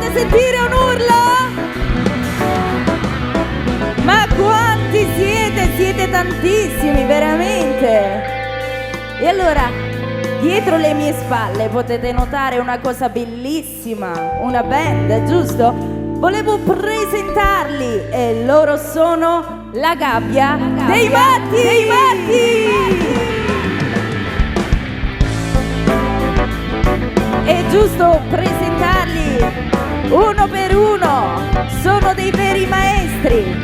Fate sentire un urlo! Ma quanti siete? Siete tantissimi, veramente! E allora, dietro le mie spalle potete notare una cosa bellissima, una band, giusto? Volevo presentarli e loro sono la gabbia dei matti! Dei matti! È giusto presentarli uno per uno, sono dei veri maestri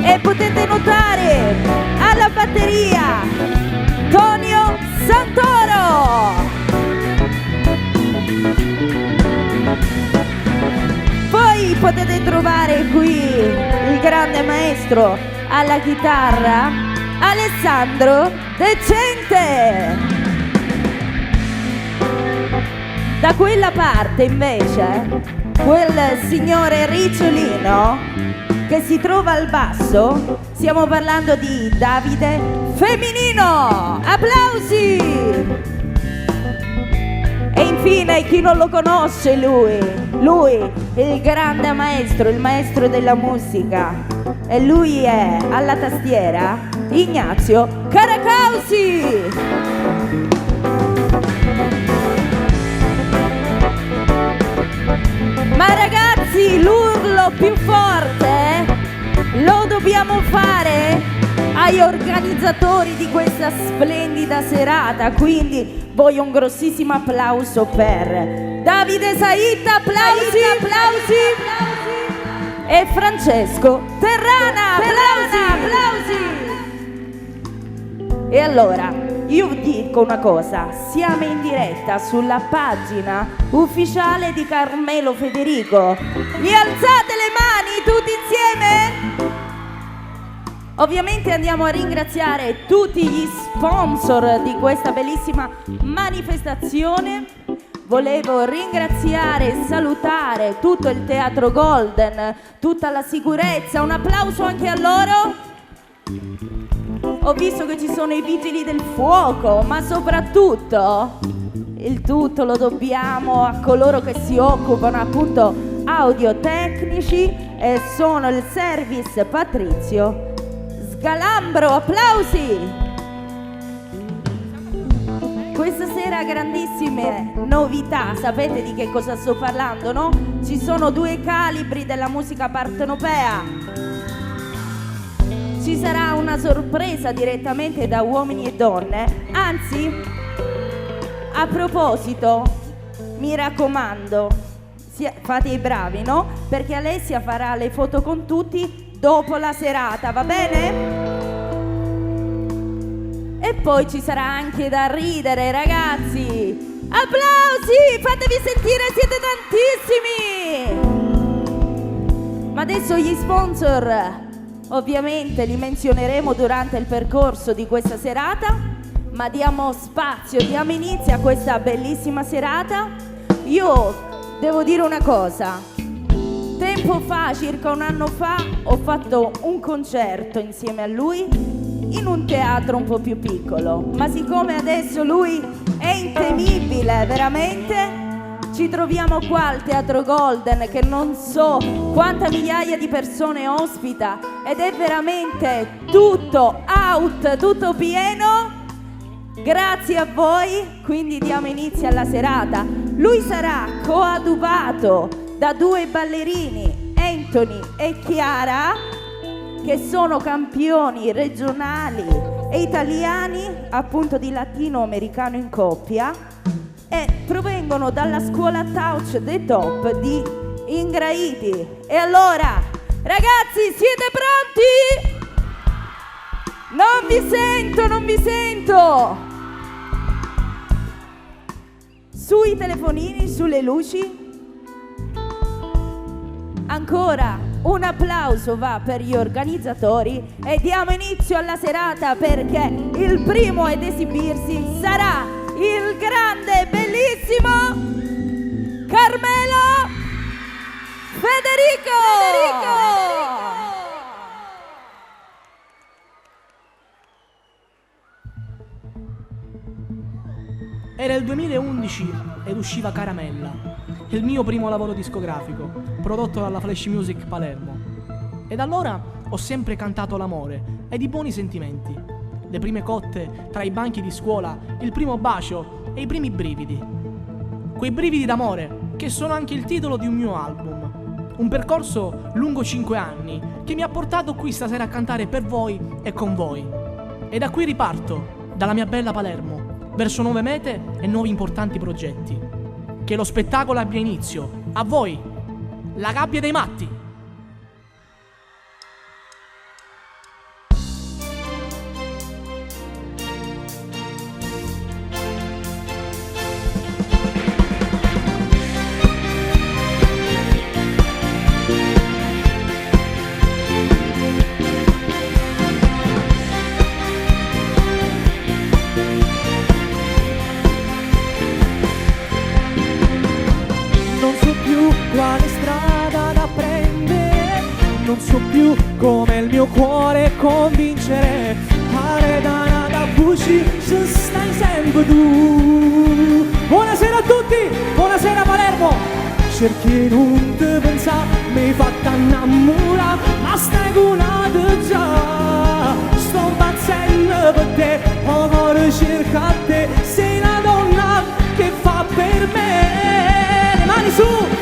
e potete notare alla batteria Tonio Santoro, poi potete trovare qui il grande maestro alla chitarra Alessandro Decente. Da quella parte invece, quel signore ricciolino che si trova al basso, stiamo parlando di Davide Femminino! Applausi! E infine, chi non lo conosce lui è il grande maestro, il maestro della musica. E lui è alla tastiera Ignazio Caracausi! Ma ragazzi, l'urlo più forte lo dobbiamo fare agli organizzatori di questa splendida serata, quindi voglio un grossissimo applauso per Davide Saita, applausi, e Francesco Terrana, applausi. E allora, io vi dico una cosa, siamo in diretta sulla pagina ufficiale di Carmelo Federico. Mi alzate le mani tutti insieme? Ovviamente andiamo a ringraziare tutti gli sponsor di questa bellissima manifestazione. Volevo ringraziare e salutare tutto il Teatro Golden, tutta la sicurezza. Un applauso anche a loro. Ho visto che ci sono i vigili del fuoco, ma soprattutto il tutto lo dobbiamo a coloro che si occupano appunto audiotecnici e sono il Service Patrizio Sgalambro. Applausi! Questa sera grandissime novità, sapete di che cosa sto parlando, no? Ci sono due calibri della musica partenopea. Ci sarà una sorpresa direttamente da Uomini e Donne. Anzi, a proposito, mi raccomando, fate i bravi, no? Perché Alessia farà le foto con tutti dopo la serata, va bene? E poi ci sarà anche da ridere, ragazzi! Applausi! Fatevi sentire, siete tantissimi! Ma adesso gli sponsor ovviamente li menzioneremo durante il percorso di questa serata, ma diamo spazio, diamo inizio a questa bellissima serata. Io devo dire una cosa, tempo fa, circa un anno fa, ho fatto un concerto insieme a lui in un teatro un po' più piccolo, ma siccome adesso lui è intemibile, veramente, ci troviamo qua al Teatro Golden che non so quanta migliaia di persone ospita ed è veramente tutto out, tutto pieno. Grazie a voi, quindi diamo inizio alla serata. Lui sarà coadiuvato da due ballerini, Anthony e Chiara, che sono campioni regionali e italiani appunto di latinoamericano in coppia e provengono dalla scuola Touch the Top di Ingraiti. E allora, ragazzi, siete pronti? Non vi sento! Sui telefonini, sulle luci. Ancora un applauso va per gli organizzatori e diamo inizio alla serata perché il primo ad esibirsi sarà il grande, bellissimo Carmelo Federico! Era il 2011 ed usciva Caramella. il mio primo lavoro discografico, prodotto dalla Flash Music Palermo. E da allora ho sempre cantato l'amore ed i buoni sentimenti. Le prime cotte tra i banchi di scuola, il primo bacio e i primi brividi. Quei brividi d'amore che sono anche il titolo di un mio album. Un percorso lungo 5 anni che mi ha portato qui stasera a cantare per voi e con voi. E da qui riparto, dalla mia bella Palermo, verso nuove mete e nuovi importanti progetti. Che lo spettacolo abbia inizio. A voi, la gabbia dei matti! Quale strada da prendere, non so più come il mio cuore convincere. Pare da nada buci, se stai sempre tu. Buonasera a tutti, buonasera Palermo. Cerchi non te pensare, mi hai fatta innamorare, ma stai curata già. Sto impazzendo per te, ho cuore cerca a te. Sei la donna che fa per me. Le mani su!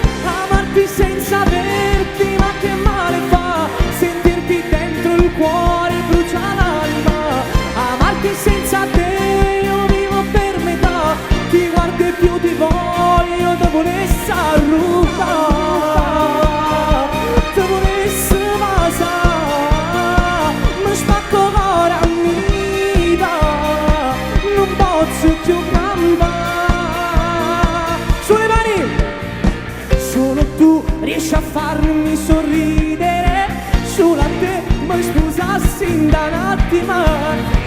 Senza averti, ma che male fa sentirti dentro il cuore, brucia l'anima. Amarti senza te, io vivo per metà. Ti guardo e più ti voglio, te volessi arrubare, te volessi basare. Mi spacco cuore a vita, non posso più campare. Sulle mani! Solo tu riesci a farmi sorridere, solo a te mi scusassi in da un attimo.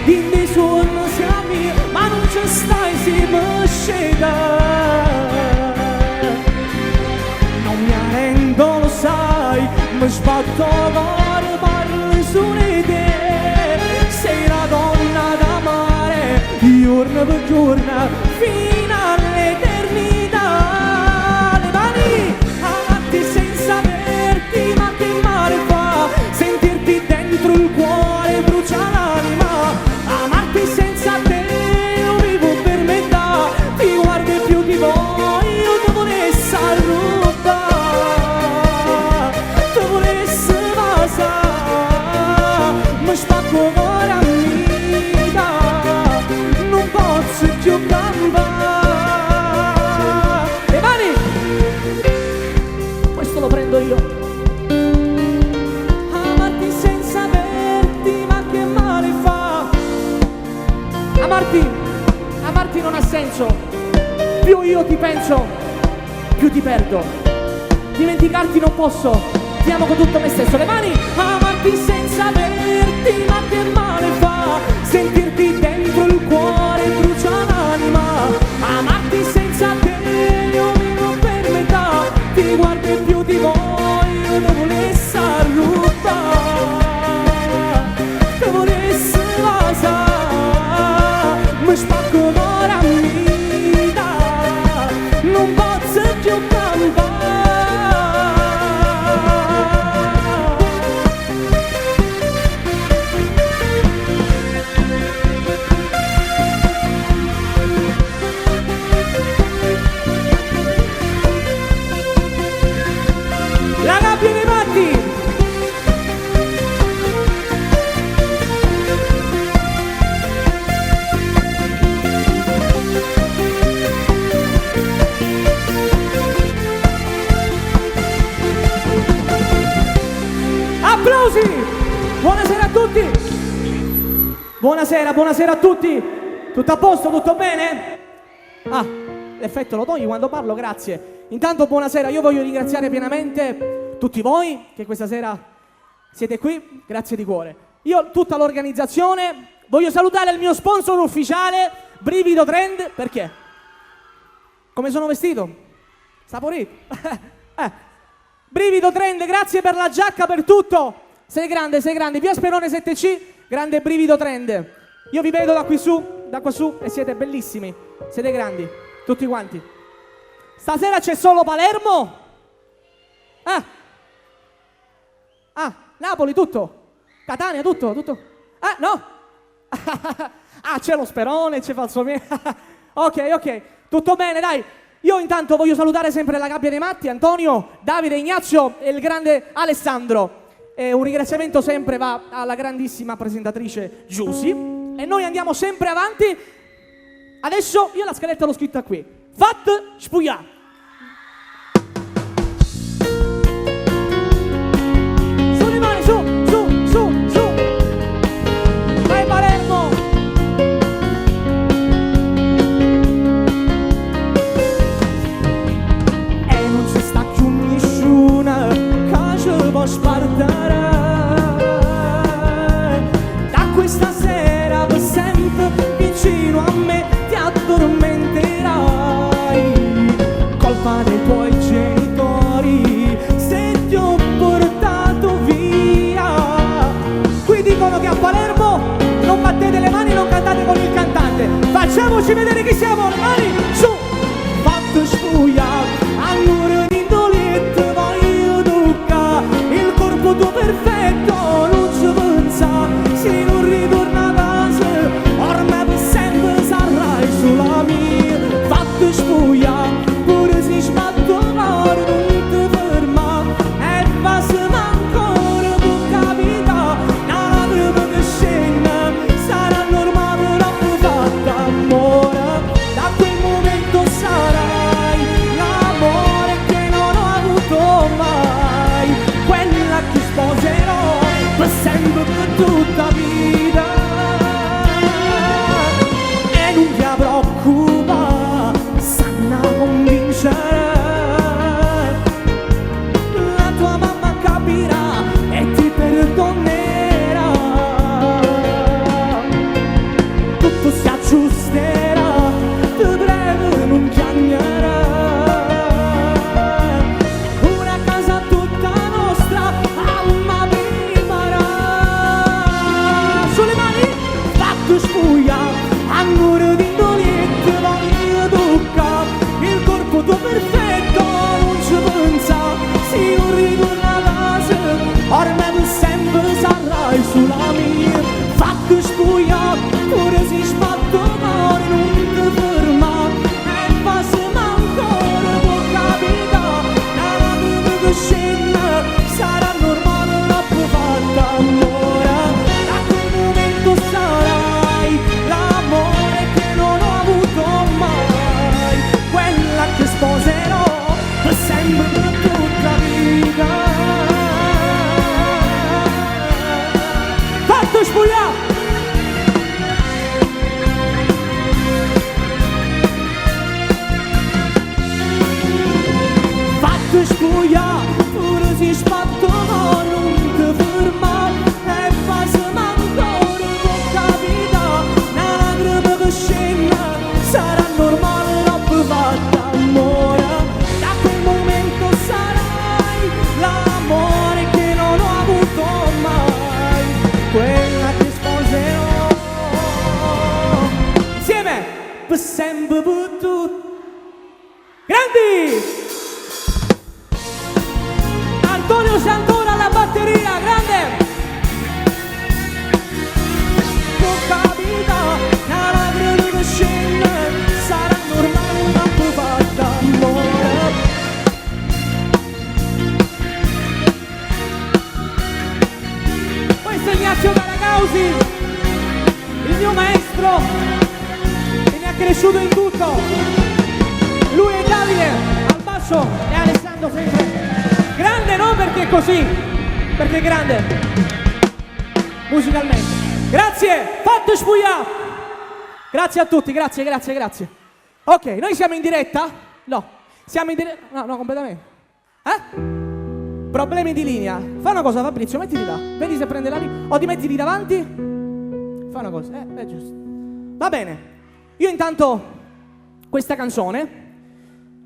Dimmi suono siamo, ma non ci stai se mi sceda. Non mi arrendo, lo sai, mi sbatto cuore, parli su di te. Sei la donna da amare, giorno per giorno, fino all'eternità. Senza averti, ma che male fa sentirti dentro il cuore, brucia l'anima. Amarti senza te, io vivo per metà. Ti guardo e più ti voglio, te volessi arrubare, te volessi basare. Mi spacco cuore a vita, non posso più campare. Le mani! Lo prendo io. Amarti senza averti, ma che male fa. Amarti non ha senso. Più io ti penso, più ti perdo. Dimenticarti non posso, ti amo con tutto me stesso. Le mani! Amarti senza averti, ma che male fa sentirti dentro il cuore, brucia l'anima. Amarti senza te, io vivo per metà. Ti guardo e più ti voglio, te volessi arrubare, te volessi basare. Mi spacco cuore a vita, non posso più campare. La gabbia dei matti! Applausi! Buonasera a tutti! Buonasera a tutti! Tutto a posto? Tutto bene? Ah, l'effetto lo togli quando parlo, grazie. Intanto buonasera, io voglio ringraziare pienamente tutti voi che questa sera siete qui, grazie di cuore. Io, tutta l'organizzazione, voglio salutare il mio sponsor ufficiale, Brivido Trend, perché? Come sono vestito? Saporito? Brivido Trend, grazie per la giacca, per tutto. Sei grande, Via Sperone 7C, grande Brivido Trend. Io vi vedo da qua su e siete bellissimi, siete grandi, tutti quanti. Stasera c'è solo Palermo? Napoli tutto? Catania tutto? No? C'è lo Sperone, c'è Falsomiere. Ok, tutto bene, dai. Io intanto voglio salutare sempre la Gabbia dei Matti, Antonio, Davide, Ignazio e il grande Alessandro. E un ringraziamento sempre va alla grandissima presentatrice Giusy. E noi andiamo sempre avanti. Adesso io la scaletta l'ho scritta qui. Fat Spuia. Su le mani, su. Vai Palermo. E non ci sta più nessuna che ci può spartare da questa sera per sempre vicino a me. Ti addormenterai, colpa dei tuoi genitori, se ti ho portato via. Qui dicono che a Palermo non battete le mani, non cantate con il cantante. Facciamoci vedere chi siamo, le mani su. Fatto spugliato, allora di dolette voglio toccare il corpo tuo perfetto, non ci pensa, se non ritorna a casa, ormai per sempre sarai sulla mia. Fatto spugliato, pure si sbatto l'oro, non ti ferma, e passami ancora può capitare, una lacrima che scende, sarà normale, non mi fatta amore. Da quel momento sarai l'amore che non ho avuto mai, quella che sposerò per sempre, per tutta vita. E non ti preoccupare, sanno convincere, la tua mamma capirà e ti perdonerà, tutto si aggiusterà, ti prego non piagnerà, una casa tutta nostra, mamma vivrà. Sulle mani, fatto spuglia, ancora di dolente voglio toccare il corpo tuo perfetto, non ci pensa, se non ritorna a casa, ormai per sempre sarai sulla mia. Fatto spuglia, pure si sbatto l'amore, non ti ferma, e passami ancora può capitare, una lacrima che scende, sarà normale, non può fatta amore. Da quel momento sarai l'amore che non ho avuto mai, quella che sposerò per sempre, per tutta vita. Fatto spugliare! Fatto spugliare, pure si sbatto l'oro, non ti ferma, e passami ancora può capitare, una lacrima che scende, sarà normale, non può fatta amore. Da quel momento sarai l'amore che non ho avuto mai, quella che sposerò insieme per sempre, per tutti. Grandi! Antonio Santoro alla batteria, grande! Può capitare, una lacrima che scende, sarà normale, una può fatta amore. Questo è Ignazio Garagausi, il mio maestro, che mi ha cresciuto in tutto. Lui è Davide al basso e Alessandro sempre. Grande non perché è così, perché è grande musicalmente. Grazie, fatto spugliare. Grazie a tutti, grazie. Ok, noi siamo in diretta? No, siamo in diretta? No, completamente. Problemi di linea. Fa una cosa Fabrizio, mettiti là, vedi se prende la linea. O ti metti lì davanti? Fa una cosa, è giusto. Va bene, io intanto questa canzone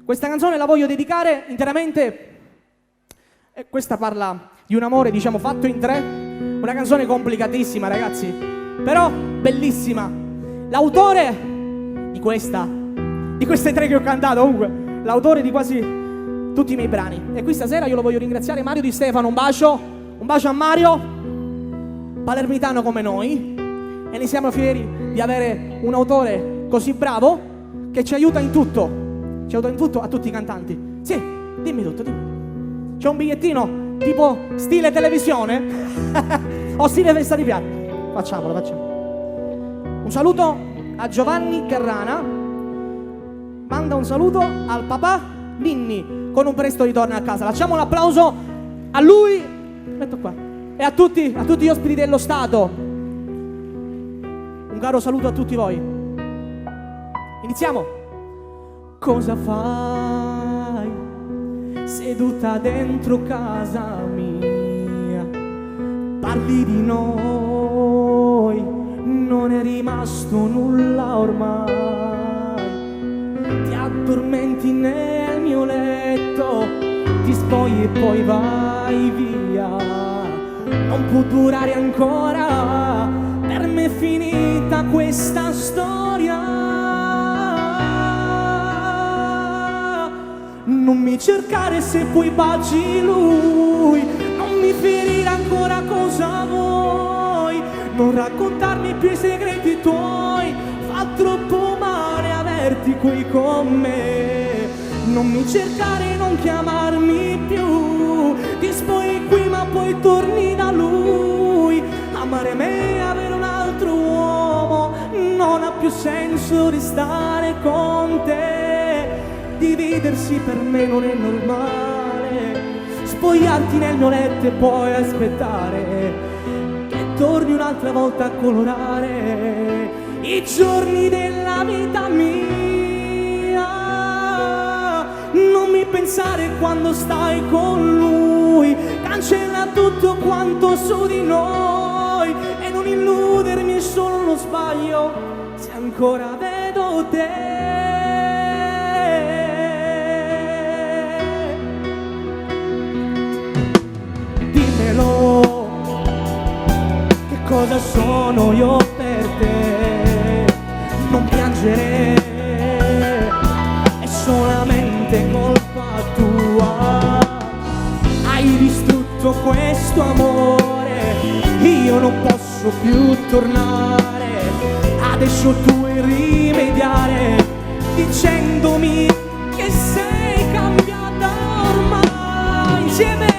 la voglio dedicare interamente. Questa parla di un amore, diciamo, fatto in tre. Una canzone complicatissima, ragazzi, però bellissima. L'autore di queste tre che ho cantato, comunque, l'autore di quasi tutti i miei brani. E qui stasera io lo voglio ringraziare, Mario Di Stefano, un bacio a Mario, palermitano come noi, e ne siamo fieri di avere un autore così bravo che ci aiuta in tutto a tutti i cantanti. Sì, dimmi tutto, dimmi. C'è un bigliettino tipo stile televisione o stile festa di piatto? Facciamolo. Un saluto a Giovanni Carrana, manda un saluto al papà Ninni con un presto ritorno a casa. Facciamo un applauso a lui, metto qua, e a tutti gli ospiti dello Stato. Un caro saluto a tutti voi. Iniziamo. Cosa fai seduta dentro casa mia? Parli di noi, non è rimasto nulla ormai. Ti addormenti nel mio letto, ti spogli e poi vai via. Non può durare ancora, per me è finita questa storia. Non mi cercare se poi baci lui, non mi ferire ancora cosa vuoi, non raccontarmi più i segreti tuoi, fa troppo male averti qui con me. Non mi cercare, non chiamarmi più, ti spogli qui ma poi torni da lui. Amare me e avere un altro uomo, non ha più senso restare con te. Dividersi per me non è normale, spogliarti nel mio letto e poi aspettare che torni un'altra volta a colorare i giorni della vita mia. Non mi pensare quando stai con lui, cancella tutto quanto su di noi e non illudermi, è solo uno sbaglio se ancora vedo te. Dimmelo, che cosa sono io per te? Non piangere, è solamente colpa tua. Hai distrutto questo amore, io non posso più tornare. Adesso tu vuoi rimediare dicendomi che sei cambiata ormai. Insieme.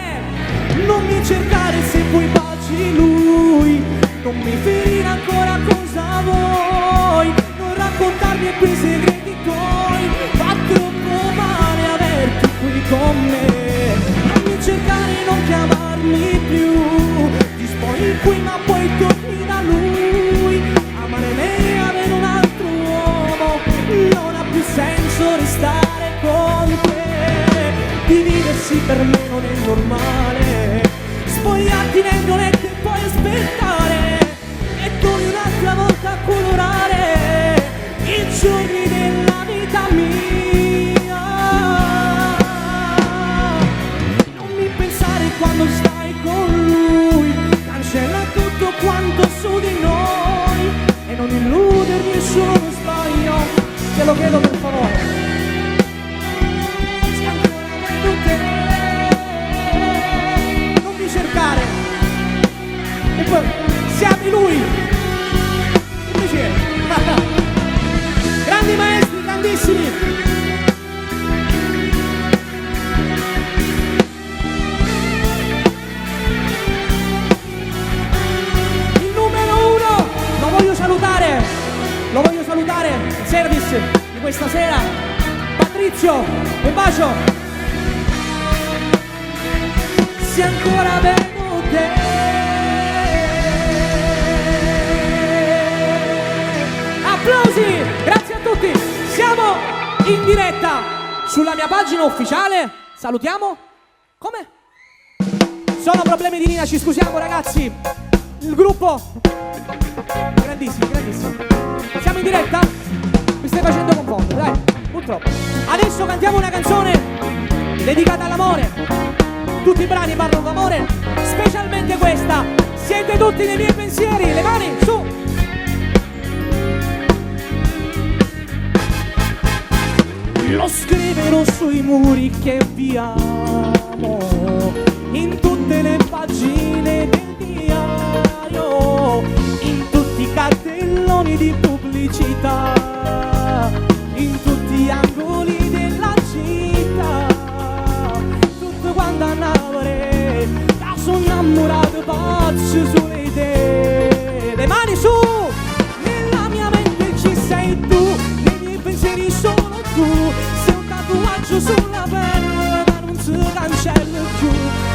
Non mi cercare se poi baci lui, non mi ferire ancora cosa vuoi, non raccontarmi quei segreti tuoi, fa troppo male averti qui con me. Non mi cercare, non chiamarmi più, ti spogli qui ma poi torni da lui. Amare me e avere un altro uomo, non ha più senso restare con te. Dividersi per me non è normale, spogliarti nel mio letto e poi aspettare e torni un'altra volta a colorare i giorni della vita mia. Non mi pensare quando stai con lui, cancella tutto quanto su di noi e non illudermi, è solo uno sbaglio, te lo chiedo per favore. Se ancora vedo te, cercare e poi siamo lui invece grandi maestri, grandissimi. Il numero uno lo voglio salutare il service di questa sera, Patrizio, un bacio. Se ancora vedo te, applausi, grazie a tutti. Siamo in diretta sulla mia pagina ufficiale. Salutiamo. Come? Sono problemi di linea, ci scusiamo ragazzi. Il gruppo grandissimo. Siamo in diretta? Mi stai facendo confondere, dai, purtroppo. Adesso cantiamo una canzone dedicata all'amore. Tutti i brani parlano d'amore, specialmente questa. Siete tutti nei miei pensieri, le mani su. lo scriverò sui muri che vi amo, in tutte le pagine del diario, in tutti i cartelloni di pubblicità, in tutti gli angoli della città, tutto quanto a Napoli, da sono innamorato pazzo sulle idee. Le mani su! Nella mia mente ci sei tu, nei miei pensieri solo tu, sei un tatuaggio sulla pelle che non si cancella più.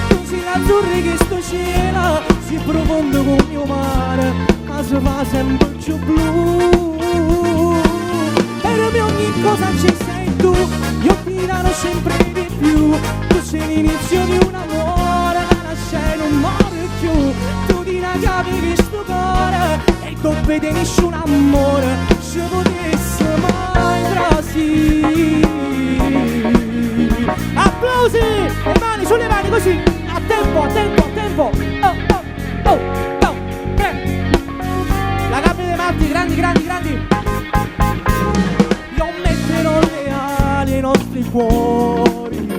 Tu sei l'azzurro che sto cielo si profonde come il mio mare, ma si fa sempre più blu. Per me ogni cosa ci sei tu, io ti darò sempre di più. Tu sei l'inizio di un amore che nasce e non muore più. Tu di una chiave che sto cuore e non vede nessun amore se potesse mai trasì. Applausi! Le mani sulle mani così, a tempo, a tempo, a tempo. Oh, oh, oh, oh, la gabbia dei matti, grandi, grandi, grandi. Io metterò le ali ai nostri cuori,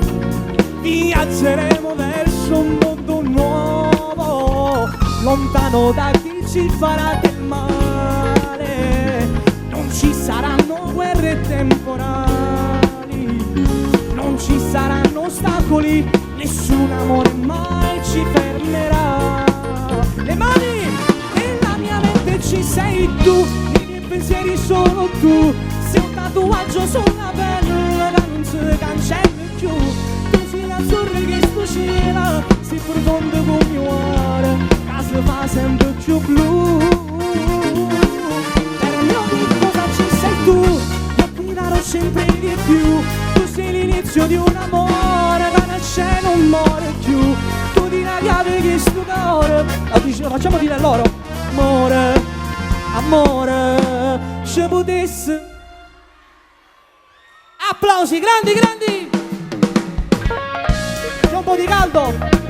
viaggeremo verso un mondo nuovo, lontano da chi ci farà del male. Non ci saranno guerre temporali, non ci saranno ostacoli, nessun amore mai ci fermerà. Le mani! Nella mia mente ci sei tu, nei miei pensieri solo tu, sei un tatuaggio sulla pelle che non si cancella più. Tu sei l'azzurro che sto cielo si profonde con il mio cuore, che si fa sempre più blu. Per me ogni cosa ci sei tu, io ti darò sempre di più. Tu sei l'inizio di un amore che nasce e non muore più. Tu di una chiave che sto cuore, facciamo dire a loro, amore, amore, se potesse. Applausi, grandi, grandi! C'è un po' di caldo!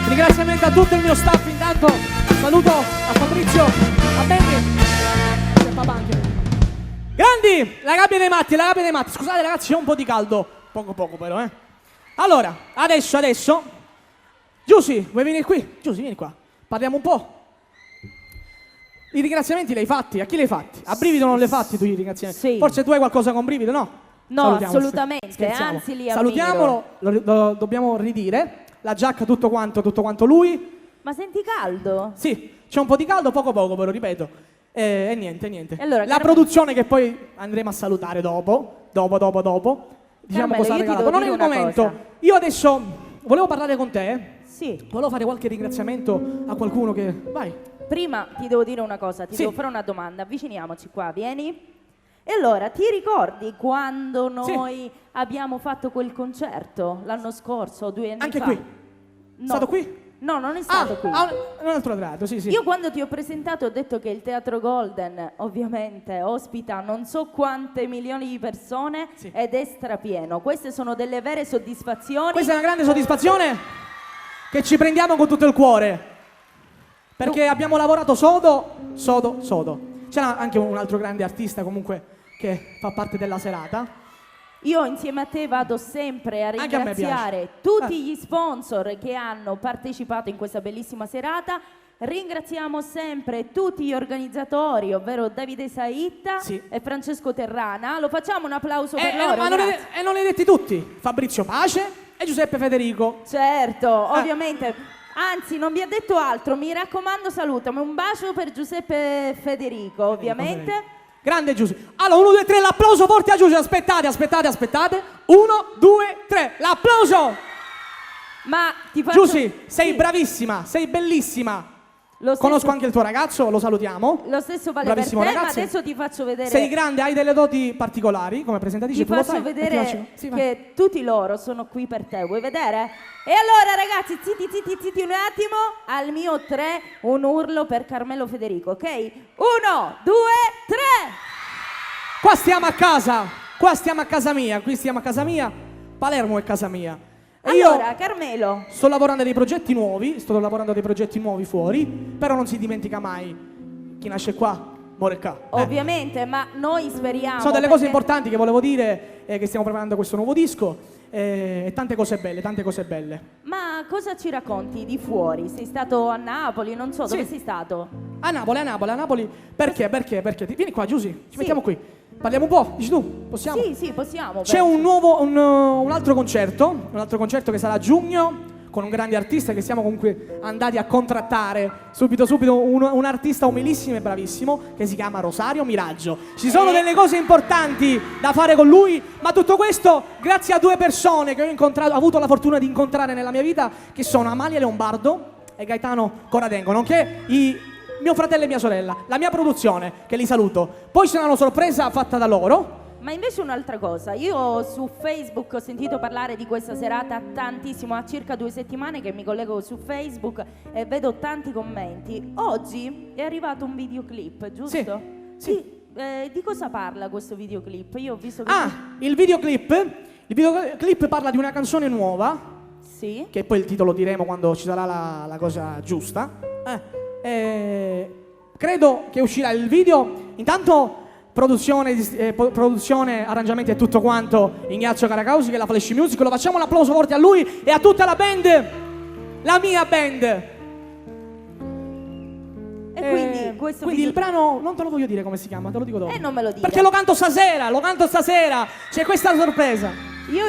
Ringraziamento a tutto il mio staff, intanto saluto a Fabrizio, a Benny e a papà anche. Grandi! La gabbia dei matti, la gabbia dei matti. Scusate ragazzi, c'è un po' di caldo, poco poco però, Allora, adesso, Giusy, vuoi venire qui? Giusy, vieni qua, parliamo un po'. I ringraziamenti li hai fatti? A chi li hai fatti? A Brivido non li hai fatti tu i ringraziamenti? Sì. Forse tu hai qualcosa con Brivido, no? No, Salutiamo, assolutamente, scherziamo. anzi li ammiro. Salutiamolo, lo dobbiamo ridire. La giacca tutto quanto lui. Ma senti caldo? Sì, c'è un po' di caldo, poco poco però, ripeto. E niente. E allora, la produzione che poi andremo a salutare dopo. Diciamo Carmelo, cosa ha io ti regalato. devo Non è dire il una momento. cosa. Io adesso volevo parlare con te. Sì. Volevo fare qualche ringraziamento a qualcuno che... Vai. Prima ti devo dire una cosa, ti Sì. devo fare una domanda. Avviciniamoci qua, vieni. E allora, ti ricordi quando noi abbiamo fatto quel concerto l'anno scorso, 2 anni Anche fa? qui? No. Stato qui? No, non è stato qui. Un altro tratto, sì. Io quando ti ho presentato ho detto che il Teatro Golden ovviamente ospita non so quante milioni di persone ed è strapieno. Queste sono delle vere soddisfazioni. Questa è una grande soddisfazione che ci prendiamo con tutto il cuore. Perché abbiamo lavorato sodo. C'era anche un altro grande artista comunque che fa parte della serata. Io insieme a te vado sempre a Anche a me ringraziare tutti gli sponsor che hanno partecipato in questa bellissima serata. Ringraziamo sempre tutti gli organizzatori, ovvero Davide Saitta e Francesco Terrana. Lo facciamo un applauso per loro. Ma non li hai detti tutti? Fabrizio Pace e Giuseppe Federico. Certo, ovviamente. Anzi, non vi ha detto altro. Mi raccomando, salutami. Un bacio per Giuseppe Federico, ovviamente. Grande Giuseppe. Allora, 1, 2, 3, l'applauso forte a Giuseppe. Aspettate. 1, 2, 3, l'applauso. Ma ti faccio... Giusy, sei bravissima, sei bellissima. Conosco anche il tuo ragazzo, lo salutiamo. Lo stesso vale per te, ragazzo. ma adesso ti faccio vedere. Sei grande, hai delle doti particolari come presentatrice. Ti faccio vedere che tutti loro sono qui per te. Vuoi vedere? E allora ragazzi, zitti un attimo. Al mio 3 un urlo per Carmelo Federico, ok? 1, 2, 3. Qua stiamo a casa mia, qui stiamo a casa mia. Palermo è casa mia. E allora, Carmelo, sto lavorando a dei progetti nuovi fuori, però non si dimentica mai chi nasce qua, muore qua. ovviamente, ma noi speriamo. Sono delle cose importanti che volevo dire, che stiamo preparando questo nuovo disco, e tante cose belle. Ma cosa ci racconti di fuori? Sei stato a Napoli, non so, dove sei stato? A Napoli. Perché? Vieni qua, Giusy, ci mettiamo qui. Parliamo un po', dici tu? Possiamo? Sì, possiamo. C'è un altro concerto che sarà a giugno con un grande artista che siamo comunque andati a contrattare subito, un artista umilissimo e bravissimo che si chiama Rosario Miraggio. Ci sono delle cose importanti da fare con lui, ma tutto questo grazie a 2 persone che ho avuto la fortuna di incontrare nella mia vita, che sono Amalia Leombardo e Gaetano Coradengo, nonché mio fratello e mia sorella, la mia produzione, che li saluto. Poi c'è una sorpresa fatta da loro. Ma invece un'altra cosa, io su Facebook ho sentito parlare di questa serata tantissimo, ha circa 2 settimane che mi collego su Facebook e vedo tanti commenti. Oggi è arrivato un videoclip, giusto? Sì. Di cosa parla questo videoclip? Io ho visto che... Il videoclip parla di una canzone nuova. Sì. Che poi il titolo diremo quando ci sarà la cosa giusta. Credo che uscirà il video. Intanto produzione, arrangiamenti e tutto quanto Ignazio Caracausi, che è la Flash Music. Lo facciamo un applauso forte a lui e a tutta la band, la mia band. E quindi questo quindi il brano non te lo voglio dire come si chiama, te lo dico dopo. Non me lo dire. Perché lo canto stasera, c'è questa sorpresa. Io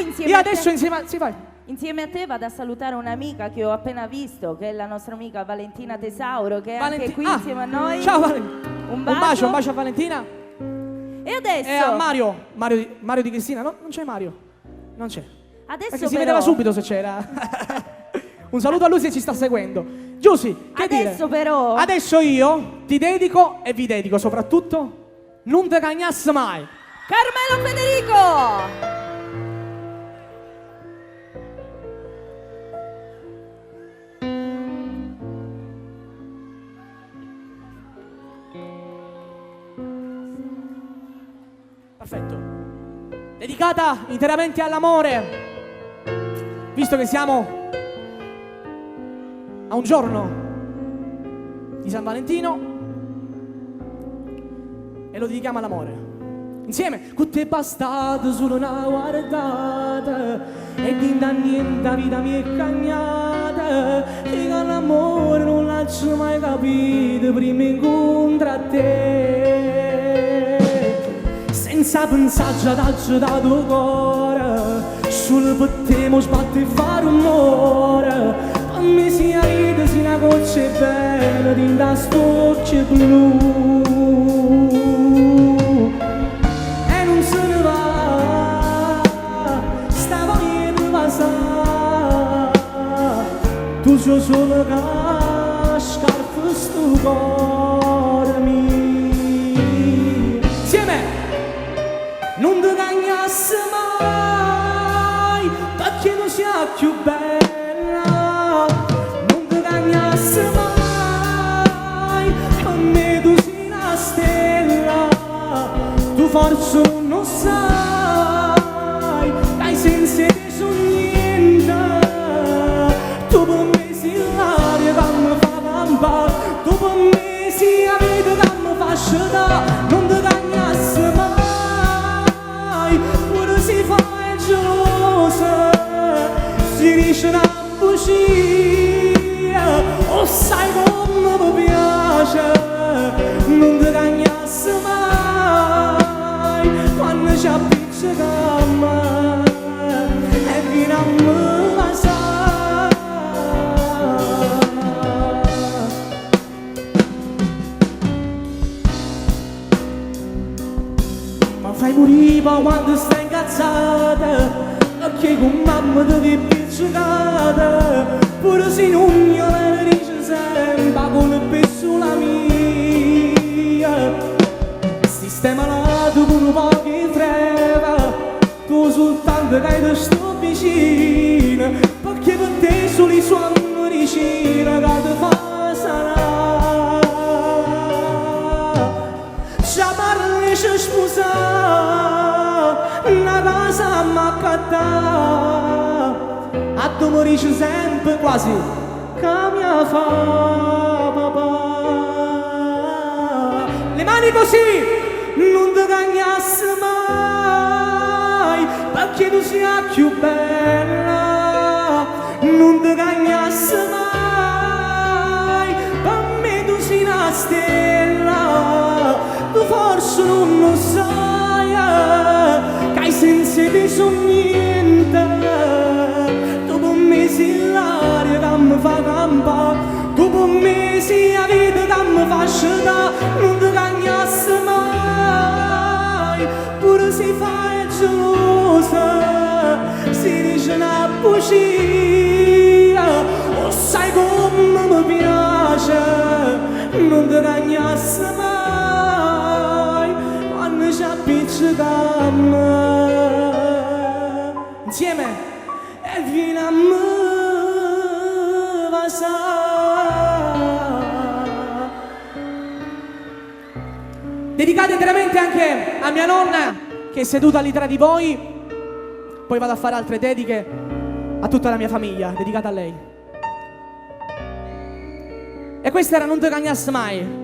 Insieme a te vado a salutare un'amica che ho appena visto, che è la nostra amica Valentina Tesauro, che è anche qui insieme a noi. Ciao Valentina. Un bacio a Valentina. E adesso? E a Mario di Cristina. No, non c'è Mario. Non c'è. Adesso perché si vedeva subito se c'era. Un saluto a lui se ci sta seguendo. Giusy, che adesso dire? Però. Adesso io ti dedico e vi dedico soprattutto Non te cagnasse mai. Carmelo Federico! Perfetto. Dedicata interamente all'amore, visto che siamo a un giorno di San Valentino, e lo dedichiamo all'amore. Insieme. Tutte bastate solo una guardata e di da niente vita mi è cagnata, e con l'amore non l'ho mai capito prima incontro a te. Senza pensare già t'ho dato cuore, solo per te mo sbatte e fa rumore. Per me sia vita sia una goccia bella di da stoccia blu. E non se ne va, sta voglia di passare. Tu sei solo che scarpa sto cuore mio. Non ti cagnasse mai, perché non sia più bella. Non ti cagnasse mai, per me tu sei una stella. Tu forse non sai, dai senza te sono niente. Tu per me sei l'aria che mi fa campare, tu per me sei la vita che mi fa sciatare. Non ti cagnasse mai, pure si fa gelosa, si dice una bugia, o sai come mi piace. Non ti cagnasse mai, quando ci appiccica e fino a me passare. Ma fai morire quando stai incazzata, perché con mamma ti devi piccicata. Pure se non glielo dice sempre con il peso a tu mi dici sempre quasi che mi fa papà. Le mani così, non ti cagnassi mai, perché tu sia più bella, non ti cagnassi mai, per me tu sei una stella, tu forse non lo sai, che hai senza di su niente, tu per me sei l'aria che mi fa campare, tu per me sei la vita che mi fa scegliere, non ti cagnassi mai, pure se fai gelosa, si dice una bugia, o sai come mi piace, non ti cagnassi mai, quando ci appiccichiamo insieme e vieni a me dedicate interamente anche a mia nonna che è seduta lì tra di voi, poi vado a fare altre dediche a tutta la mia famiglia, dedicata a lei. E questa era Non te cagnass mai.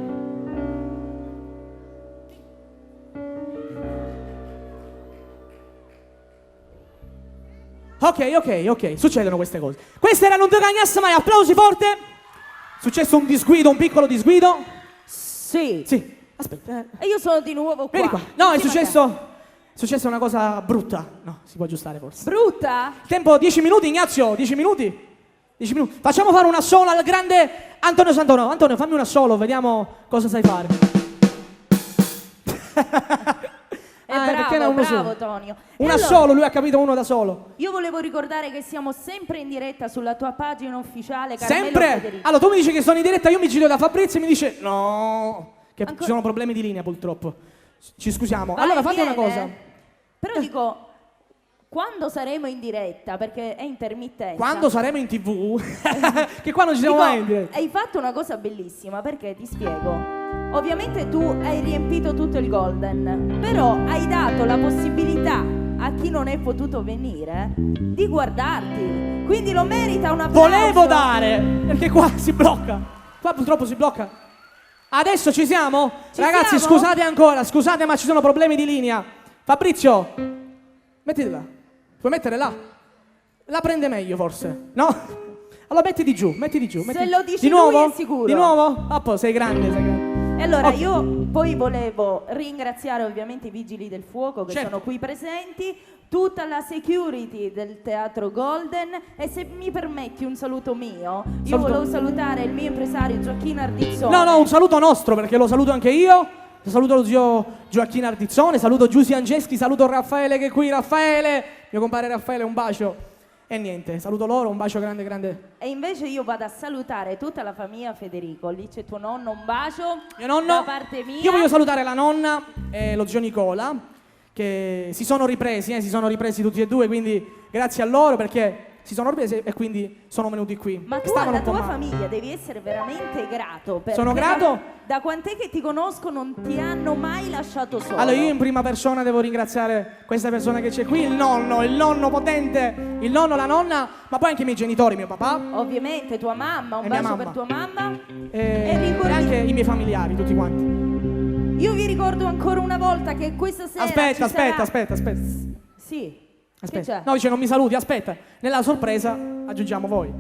Ok, succedono queste cose. Questa era Non te cagnass mai, applausi forte. È successo un disguido, un piccolo disguido. Sì. Sì, aspetta. E io sono di nuovo qua. Vieni qua. No, è Insieme a successa una cosa brutta. No, si può aggiustare forse. te. Brutta? Tempo 10 minuti, Ignazio, 10 minuti. 10 minuti. Facciamo fare un assolo al grande Antonio Santonò. Antonio, fammi un assolo, vediamo cosa sai fare. Bravo, perché ne ha uno bravo solo? Tonio. Un E allora, assolo, lui ha capito uno da solo. io volevo ricordare che siamo sempre in diretta sulla tua pagina ufficiale Carmelo Sempre? Federico. Allora tu mi dici che sono in diretta, io mi giro da Fabrizio e mi dice no, che Ancora- ci sono problemi di linea purtroppo. Ci scusiamo. Vai Allora e fate una viene. cosa. Però dico, quando saremo in diretta, perché è intermittenza. Quando saremo in TV, che qua non ci siamo Dico, mai in diretta. hai fatto una cosa bellissima, perché ti spiego. Ovviamente tu hai riempito tutto il Golden, però hai dato la possibilità a chi non è potuto venire di guardarti. Quindi lo merita un applauso. Volevo dare, perché qua si blocca. Qua purtroppo si blocca. Adesso ci siamo? Ci Ragazzi, siamo? scusate ancora, scusate ma ci sono problemi di linea. Fabrizio, mettiti là. Puoi mettere là? La prende meglio forse, no? Allora mettiti giù, mettiti giù. Se lo dici di nuovo? lui è sicuro. Di nuovo? Ah, poi sei grande, sei grande. E allora Ok. io poi volevo ringraziare ovviamente i vigili del fuoco che Certo. sono qui presenti, tutta la security del Teatro Golden, e se mi permetti un saluto mio, io Saluto. volevo salutare il mio impresario Gioacchino Ardizzone. No, un saluto nostro perché lo saluto anche io. Saluto lo zio Gioacchino Ardizzone, saluto Giussi Angeschi, saluto Raffaele che è qui, Raffaele, mio compare Raffaele, un bacio. E niente, saluto loro, un bacio grande grande. E invece io vado a salutare tutta la famiglia Federico, lì c'è tuo nonno, un bacio Mio nonno, da parte mia. io voglio salutare la nonna e lo zio Nicola che si sono ripresi tutti e due, quindi grazie a loro perché si sono ripresi e quindi sono venuti qui. Ma tu Stavano alla un po' tua male. famiglia devi essere veramente grato. Perché Sono grato? Da quant'è che ti conosco non ti hanno mai lasciato solo. Allora io in prima persona devo ringraziare questa persona che c'è qui, il nonno potente, il nonno, la nonna, ma poi anche i miei genitori, mio papà Ovviamente tua mamma, un E mia bacio mamma. per tua mamma. e ricordi- anche i miei familiari, tutti quanti. Io vi ricordo ancora una volta che questa sera Aspetta. Sì. Che Aspetta. c'è? No, dice non mi saluti, aspetta. Nella sorpresa aggiungiamo voi.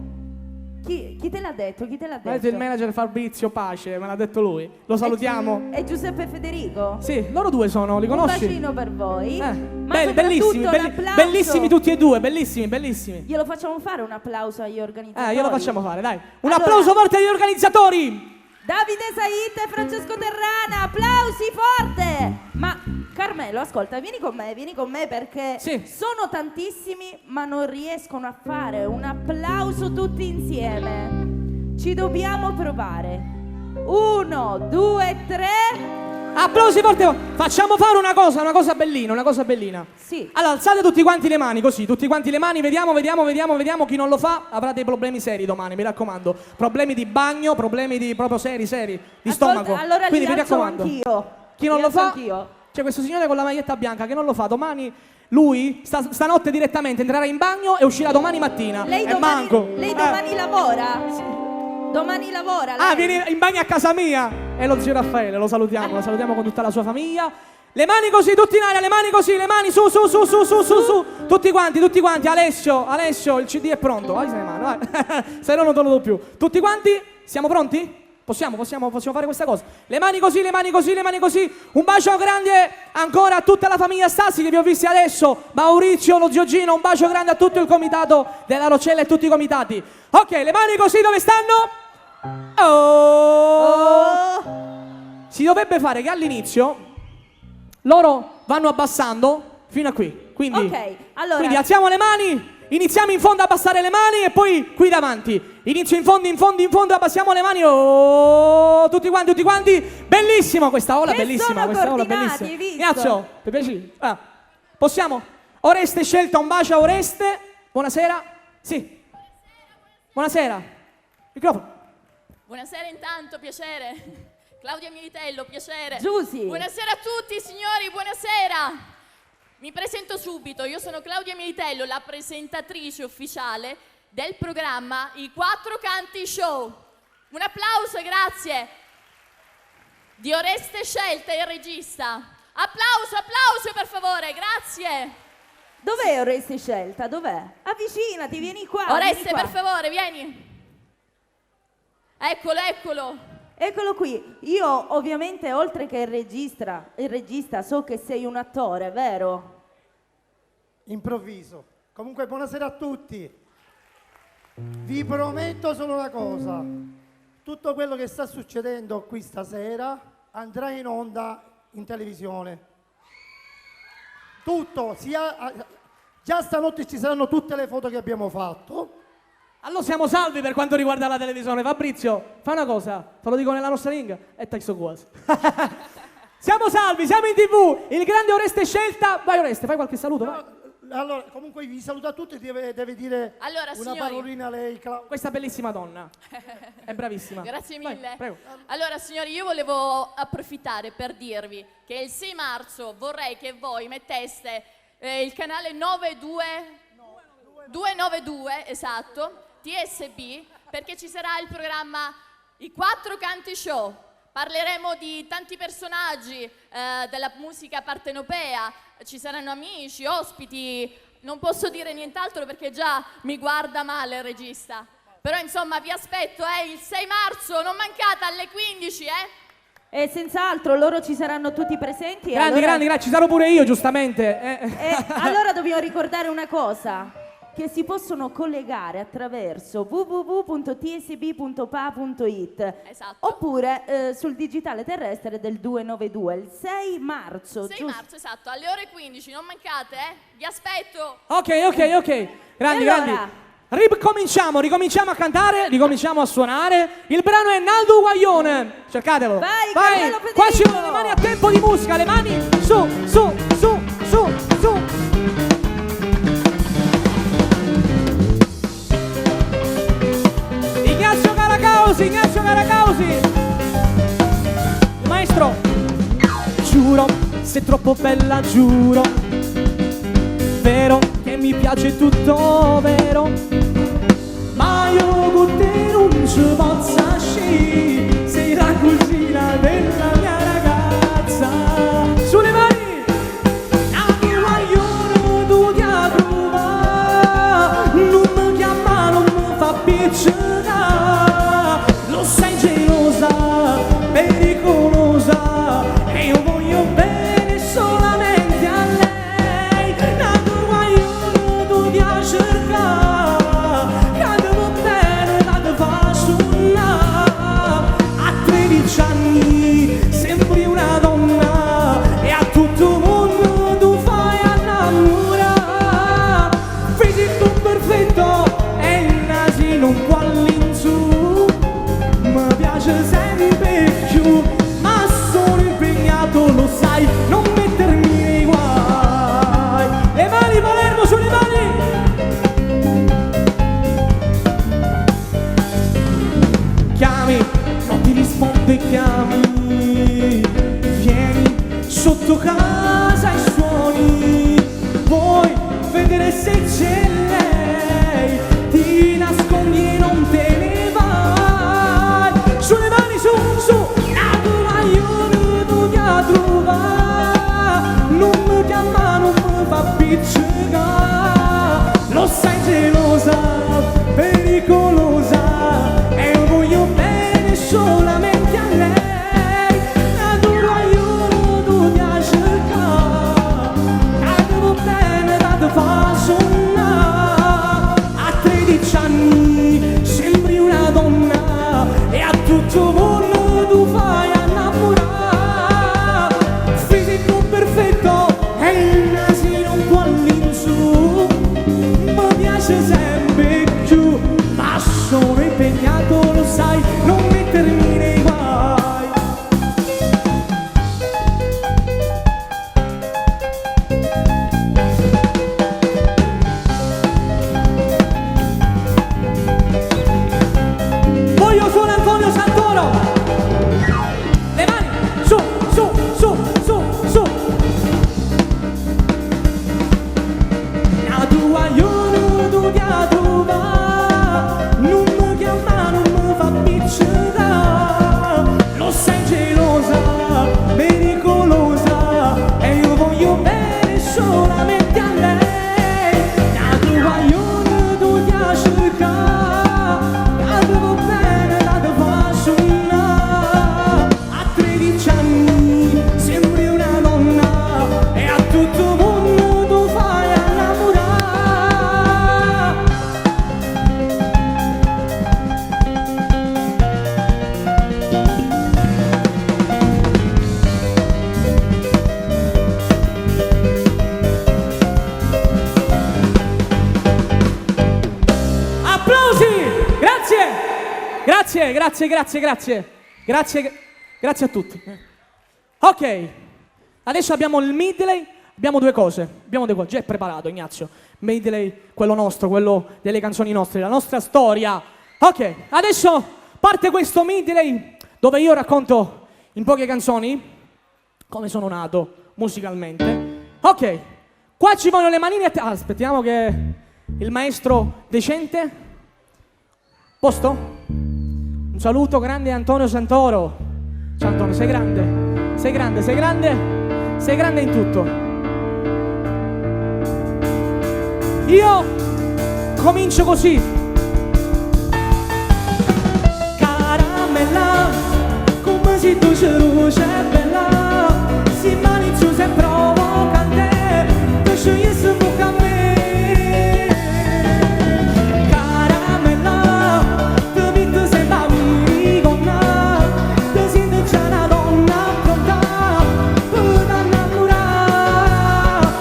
Chi te l'ha detto? Chi te l'ha Mi ha detto il detto? manager Fabrizio Pace, me l'ha detto lui. Lo salutiamo. È Giuseppe Federico? Sì, loro due sono, li Un conosci? bacino per voi. Ma Bellissimi, soprattutto un applauso. bellissimi tutti e due, bellissimi. Glielo facciamo fare un applauso agli organizzatori? Glielo facciamo fare, dai. Un Allora- applauso forte agli organizzatori! Davide Said e Francesco Terrana, applausi forte! Ma Carmelo, ascolta, vieni con me perché Sì. sono tantissimi ma non riescono a fare un applauso tutti insieme. Ci dobbiamo provare. 1, 2, 3. Applausi forti! Facciamo fare una cosa bellina. Sì. Allora, alzate tutti quanti le mani, così, tutti quanti le mani, vediamo, chi non lo fa avrà dei problemi seri domani, mi raccomando. Problemi di bagno, problemi di proprio seri, di Ascolta, stomaco. allora Quindi li mi alzo raccomando. anch'io. Chi non Li lo alzo fa, anch'io. c'è questo signore con la maglietta bianca che non lo fa, domani Lui stanotte direttamente entrerà in bagno e uscirà domani mattina. Lei domani lavora? Domani lavora lei? Ah, vieni in bagno a casa mia. È lo zio Raffaele, lo salutiamo con tutta la sua famiglia. Le mani così, tutti in aria, le mani così, le mani su. Tutti quanti. Alessio, il CD è pronto. Vai, se le mani, vai. Se no non te lo do più. Tutti quanti? Siamo pronti? Possiamo fare questa cosa. Le mani così. Un bacio grande ancora a tutta la famiglia Stasi che vi ho visti adesso. Maurizio, lo zio Gino, un bacio grande a tutto il comitato della Rocella e tutti i comitati. Ok, le mani così dove stanno? Oh! Si dovrebbe fare che all'inizio loro vanno abbassando fino a qui. Quindi, quindi alziamo le mani. Iniziamo in fondo a abbassare le mani e poi qui davanti. Inizio in fondo, abbassiamo le mani. Oh, tutti quanti. Bellissima questa ola, bellissima. Ignazio, ti piace? Possiamo? Oreste scelta, un bacio a Oreste. Buonasera. Sì. Buonasera. Microfono. Buonasera intanto, piacere. Claudia Militello, piacere. Giusy. Buonasera a tutti signori, buonasera. Mi presento subito, io sono Claudia Militello, la presentatrice ufficiale del programma I Quattro Canti Show. Un applauso, grazie. Di Oreste Scelta, il regista. Applauso per favore, grazie. Dov'è Oreste Scelta? Dov'è? Avvicinati, vieni qua. Oreste, per favore, vieni. Eccolo. Eccolo qui. Io ovviamente oltre che il regista so che sei un attore, vero? Improvviso. Comunque buonasera a tutti. Vi prometto solo una cosa. Tutto quello che sta succedendo qui stasera andrà in onda in televisione. Tutto, già stanotte ci saranno tutte le foto che abbiamo fatto. Allora siamo salvi per quanto riguarda la televisione. Fabrizio, fai una cosa, te lo dico nella nostra lingua e texto quasi. Siamo salvi, siamo in TV. Il grande Oreste Scelta. Vai Oreste, fai qualche saluto, vai. Allora, comunque vi saluto a tutti, deve dire allora, una signori, parolina a lei, questa bellissima donna. È bravissima. Grazie mille. Vai, prego. Allora signori, io volevo approfittare per dirvi che il 6 marzo vorrei che voi metteste il canale 292, esatto, TSB, perché ci sarà il programma I Quattro Canti Show. Parleremo di tanti personaggi della musica partenopea, ci saranno amici, ospiti, non posso dire nient'altro perché già mi guarda male il regista. Però insomma vi aspetto il 6 marzo, non mancate alle 15, E senz'altro loro ci saranno tutti presenti. Grandi, ci sarò pure io giustamente. Allora dobbiamo ricordare una cosa. Che si possono collegare attraverso www.tsb.pa.it Esatto. oppure sul digitale terrestre del 292 il 6 marzo. 6 marzo, esatto, alle ore 15, non mancate, vi aspetto. Ok. Grandi. Ricominciamo a cantare, ricominciamo a suonare. Il brano è Naldo Guaglione. Cercatelo. Vai. Carmelo Qua ci vogliono le mani a tempo di musica, le mani su. Ignazio Caracausi. Il maestro. Giuro, sei troppo bella, giuro. Vero che mi piace tutto, vero. Ma io con te non ci posso uscire. Sei la cugina della mia ragazza. Sulle mani. Anche guaglione tu ti approva. Non mi chiama, non mi fa piacere. Sei gelosa, pericolosa e io voglio bene solamente a lei. Nato guaglione tu ti cercare. pericolosa e io voglio bene solamente a lei. Adoro io non piace devo bene da te fa sonnare. A 13 anni sembri una donna e a tutto mondo tu fai innamorare. Fisico perfetto e il nasino un po' all'insù, mi piace sempre più, ma sono impegnato, lo sai, non mettermi nei guai. Voglio solo Antonio Santoro, le mani su, su, su, su, su. La tua io non tu ti trova, non mi chiama, non mi fa piccere. Lo sai gelosa, pericolosa e io voglio bene solamente a lei. La tua io non tu ti cercare, devo bene da te fa sonnare. A 13 anni sembri una donna e a tutto mondo tu fai innamorare. Applausi! Grazie! Grazie, grazie, grazie, grazie. Grazie, grazie a tutti. Ok, adesso abbiamo il medley, abbiamo due cose. Già è preparato Ignazio. Medley, quello nostro, quello delle canzoni nostre, la nostra storia. Ok, adesso parte questo medley dove io racconto in poche canzoni come sono nato musicalmente. Ok, qua ci vogliono le manine aspettiamo che il maestro decente. Posto? Un saluto grande a Antonio Santoro. Ciao Antonio, sei grande, sei grande, sei grande, sei grande in tutto. Io comincio così. Caramella, come si tu ci luce bella, si manizio se provocante, te scegli se buca a me. Caramella, te vitto se bambi gonna, te sento già una donna pronta, per innamorare.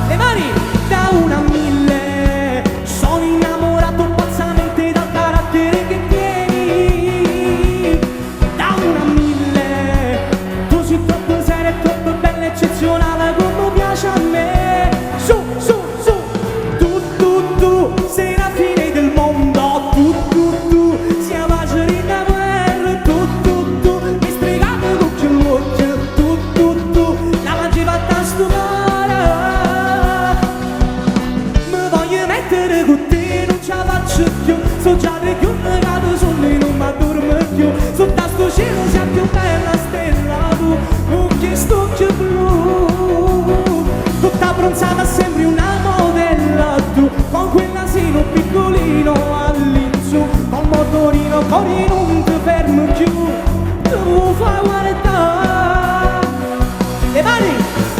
Le mani da 1 a 1000, sono innamorato pazzamente dal carattere che tieni. Da 1 a 1000, tu sei troppo seria e troppo bella, eccezionale come piace a me. Su, su, su, tu, sei la fine del mondo. Tu, siamo a Gerina guerra. Tu, mi stregate con che l'occhio. Tu, la mangi fatta stupare. Mi voglio mettere con te, non ce la faccio più. So già che più negato sono e non mi addormo più. Sotto a sto cielo sei più bella stella tu, con che stocchio blu. Tutta bronzata sembri una modella tu, con quel nasino piccolino all'insù, col motorino fuori non ti fermo più. Tu fai guardare le mani,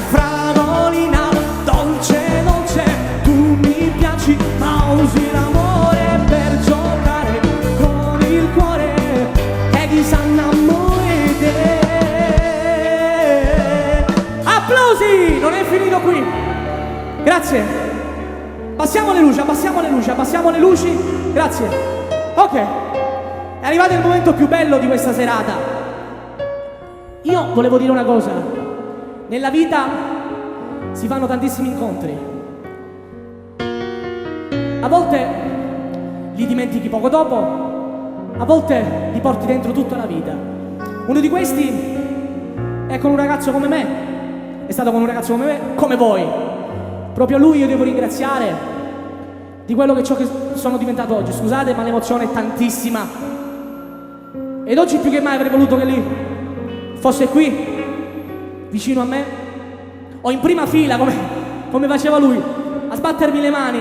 fragolina, dolce, dolce, tu mi piaci, ma usi l'amore per giocare con il cuore e chi sa innamorare di te. Applausi! Non è finito qui. Grazie. Abbassiamo le luci, abbassiamo le luci, abbassiamo le luci. Grazie. Ok. È arrivato il momento più bello di questa serata. Io volevo dire una cosa. Nella vita si fanno tantissimi incontri. A volte li dimentichi poco dopo, a volte li porti dentro tutta la vita. Uno di questi è con un ragazzo come me, è stato con un ragazzo come me, come voi. Proprio a lui io devo ringraziare di quello che ciò che sono diventato oggi. Scusate, ma l'emozione è tantissima. Ed oggi più che mai avrei voluto che lui fosse qui, vicino a me, o in prima fila, come faceva lui, a sbattermi le mani.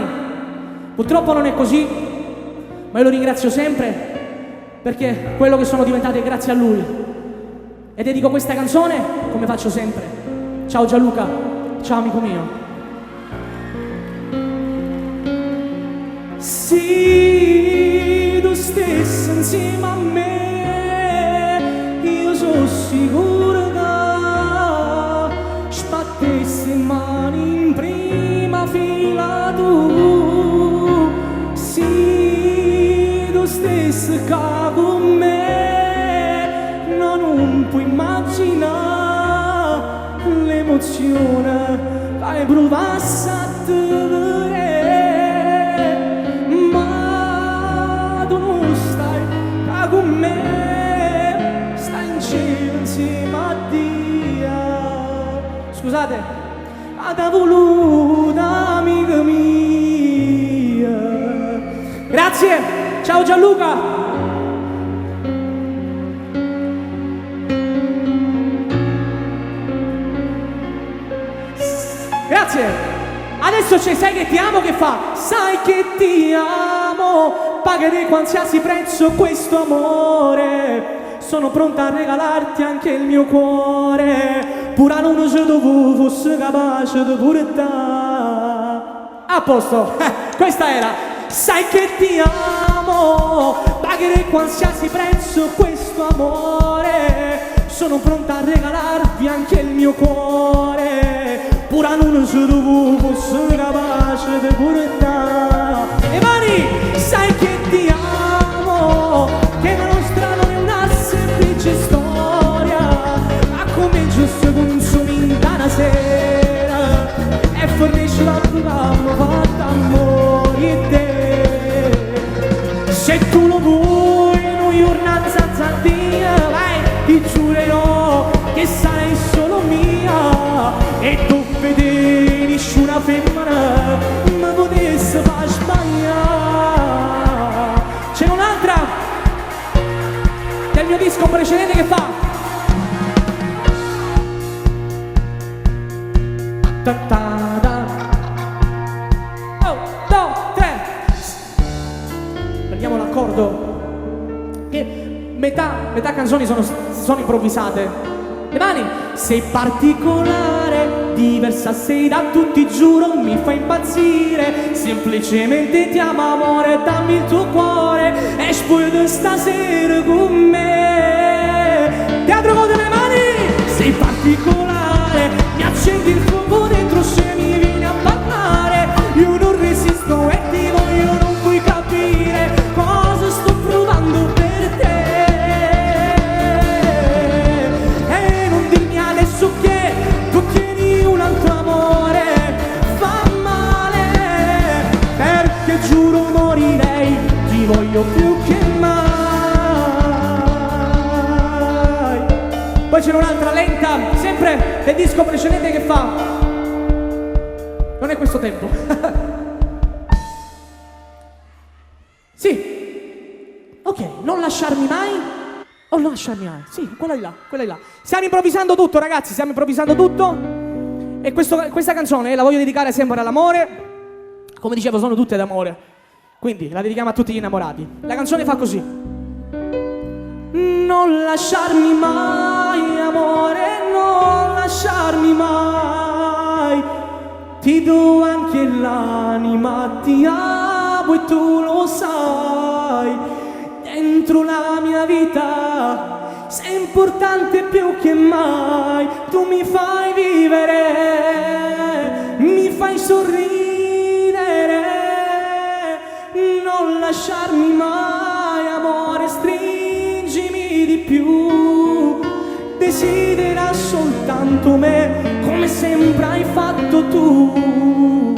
Purtroppo non è così, ma io lo ringrazio sempre perché quello che sono diventate è grazie a lui. E dedico questa canzone come faccio sempre. Ciao Gianluca, ciao amico mio. Sì, tu stesso insieme a me, io sono sicuro che sbattessi in mani in prima fila tu. Sì, tu stesso che con me non puoi immaginare l'emozione che hai provato a te. Con me stai in cielo insieme a Dio. Scusate, ad voluta amica mia. Grazie, ciao Gianluca. Grazie. Adesso c'è Sai che ti amo che fa. Sai che ti amo, pagherei qualsiasi prezzo questo amore. Sono pronta a regalarti anche il mio cuore, pur a non se tu fossi capace di portare. A posto, questa era. Sai che ti amo, pagherei qualsiasi prezzo questo amore. Sono pronta a regalarti anche il mio cuore, pur a non se tu fossi capace di portare. E mani, sai che ti amo, che la nostra non è una semplice storia, ma comincia con sominta una sera e fornisce la programma fatta amore e te. Se tu lo vuoi, noi giornata zanzantina, vai, ti giurerò che sarai solo mia e tu vedi nessuna femmina ma potesse far sbagliare. C'è un'altra del mio disco precedente che fa ta ta ta. Oh, 2, 3. Prendiamo l'accordo che metà canzoni sono improvvisate. Le mani. Sei particolare, diversa sei da tutti, giuro mi fai impazzire. Semplicemente ti amo amore, dammi il tuo cuore e spui stasera con me. Teatro con le mani. Sei particolare, mi accendi il fuoco dentro se mi vieni a parlare. Io non resisto e ti voglio, non puoi capire cosa sto provando per te. E non dirmi adesso che tu tieni un altro amore, fa male, perché giuro morirei, ti voglio più che mai. Poi c'era un'altra lenta, sempre del disco precedente che fa non è questo tempo. Sì, ok, non lasciarmi mai. Oh, non lasciarmi mai. Sì, quella di là, quella di là. Stiamo improvvisando tutto, ragazzi, stiamo improvvisando tutto. E questa canzone la voglio dedicare sempre all'amore. Come dicevo, sono tutte d'amore, quindi la dedichiamo a tutti gli innamorati. La canzone fa così: non lasciarmi mai, amore, non lasciarmi mai. Ti do anche l'anima, ti amo e tu lo sai. Dentro la mia vita sei importante più che mai. Tu mi fai vivere, mi fai sorridere. Non lasciarmi mai, amore, stringimi di più. Desidera soltanto me, come sempre hai fatto tu.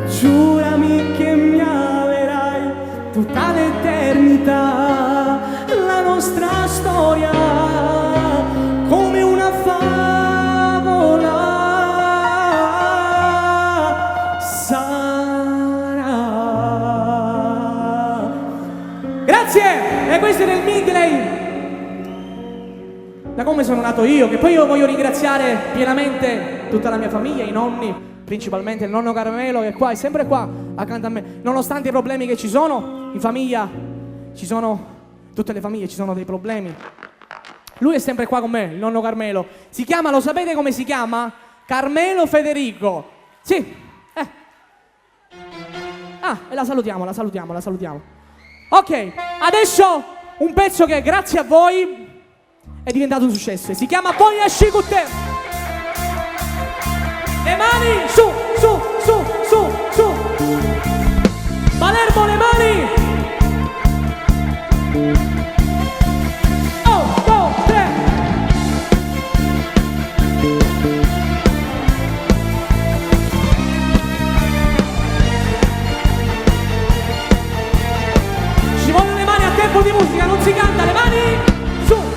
Giurami che mi amerai tutta l'eternità, la nostra storia come una favola sarà. Grazie! E questo è del Midley, da come sono nato io, che poi io voglio ringraziare pienamente tutta la mia famiglia, i nonni, principalmente il nonno Carmelo che è sempre qua accanto a me, nonostante i problemi che ci sono in famiglia. ci sono tutte le famiglie, ci sono dei problemi. Lui è sempre qua con me, il nonno Carmelo. Si chiama, lo sapete come si chiama? Carmelo Federico. Sì. Ah, e la salutiamo. Ok, adesso un pezzo che grazie a voi è diventato un successo. Si chiama Voglio sci con te. Le mani, su. Palermo, le mani. 1, 2, 3. Ci vogliono le mani a tempo di musica, non si canta, le mani. Su.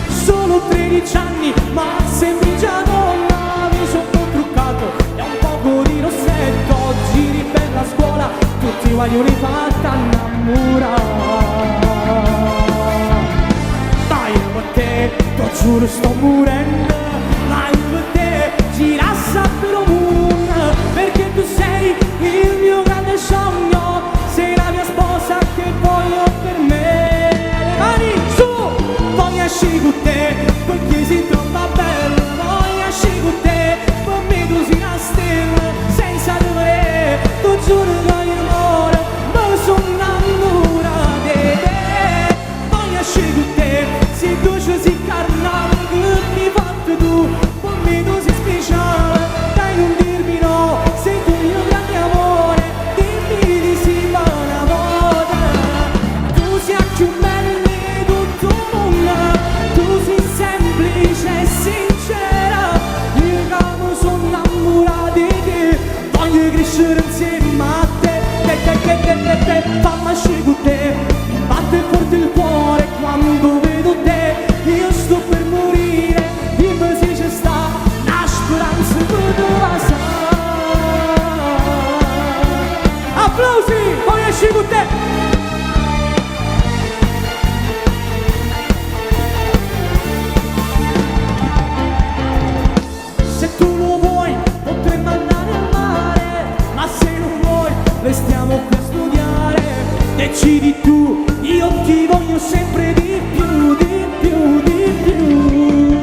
Solo 13 anni, ma sembri già donna, mi sono truccato e un poco di rossetto, giri per la scuola, tutti i guaglioni fatti innamorare. Dai per te, ti giuro sto morendo, dai per te, gira sappero moon, perché tu sei il mio grande sogno, sei la mia sposa che voglio per me. Le mani su! Voglio uscire con te, perché sei troppo bella. Voglio uscire con te, per me tu sei una stella. Senza di me, tu giuro che io amore, mi sono innamorata di te. Voglio uscire con te, sei dolce, sei carnale, che mi fatto tu. Per me tu sei speciale, dai non dirmi no, sei tu il mio grande amore. Dimmi di sì una volta, tu sei più bella. Tu sei semplice e sincera, io mi sono innamorata di te, voglio crescere insieme a te, fammi uscire con te, mi batte forte il cuore quando vedo te, io sto per morire, dimmi se c'è sta una speranza che tu la sai. Applausi, voglio uscire con te. Restiamo qui a studiare, decidi tu, io ti voglio sempre di più, di più, di più.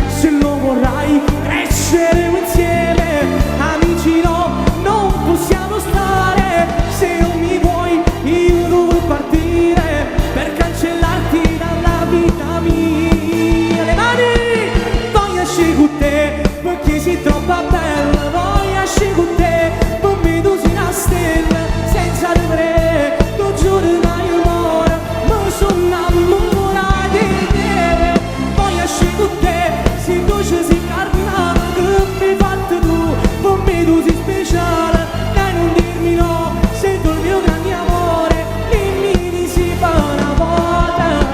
Se lo vorrai, cresceremo insieme, amici no, non possiamo stare. Se non mi vuoi, io devo partire, per cancellarti dalla vita mia. Le mani, voglio uscire con te, perché sei troppo bella, voglio uscire con te, per me tu sei una stella, senza di me, tu giuro che io amore, mi sono innamorata di te. Voglio uscire con te, sei dolce, sei carnale, che mi hai fatto tu, per me tu sei speciale, dai non dirmi no, sei tu il mio grande amore, dimmi di sì una volta,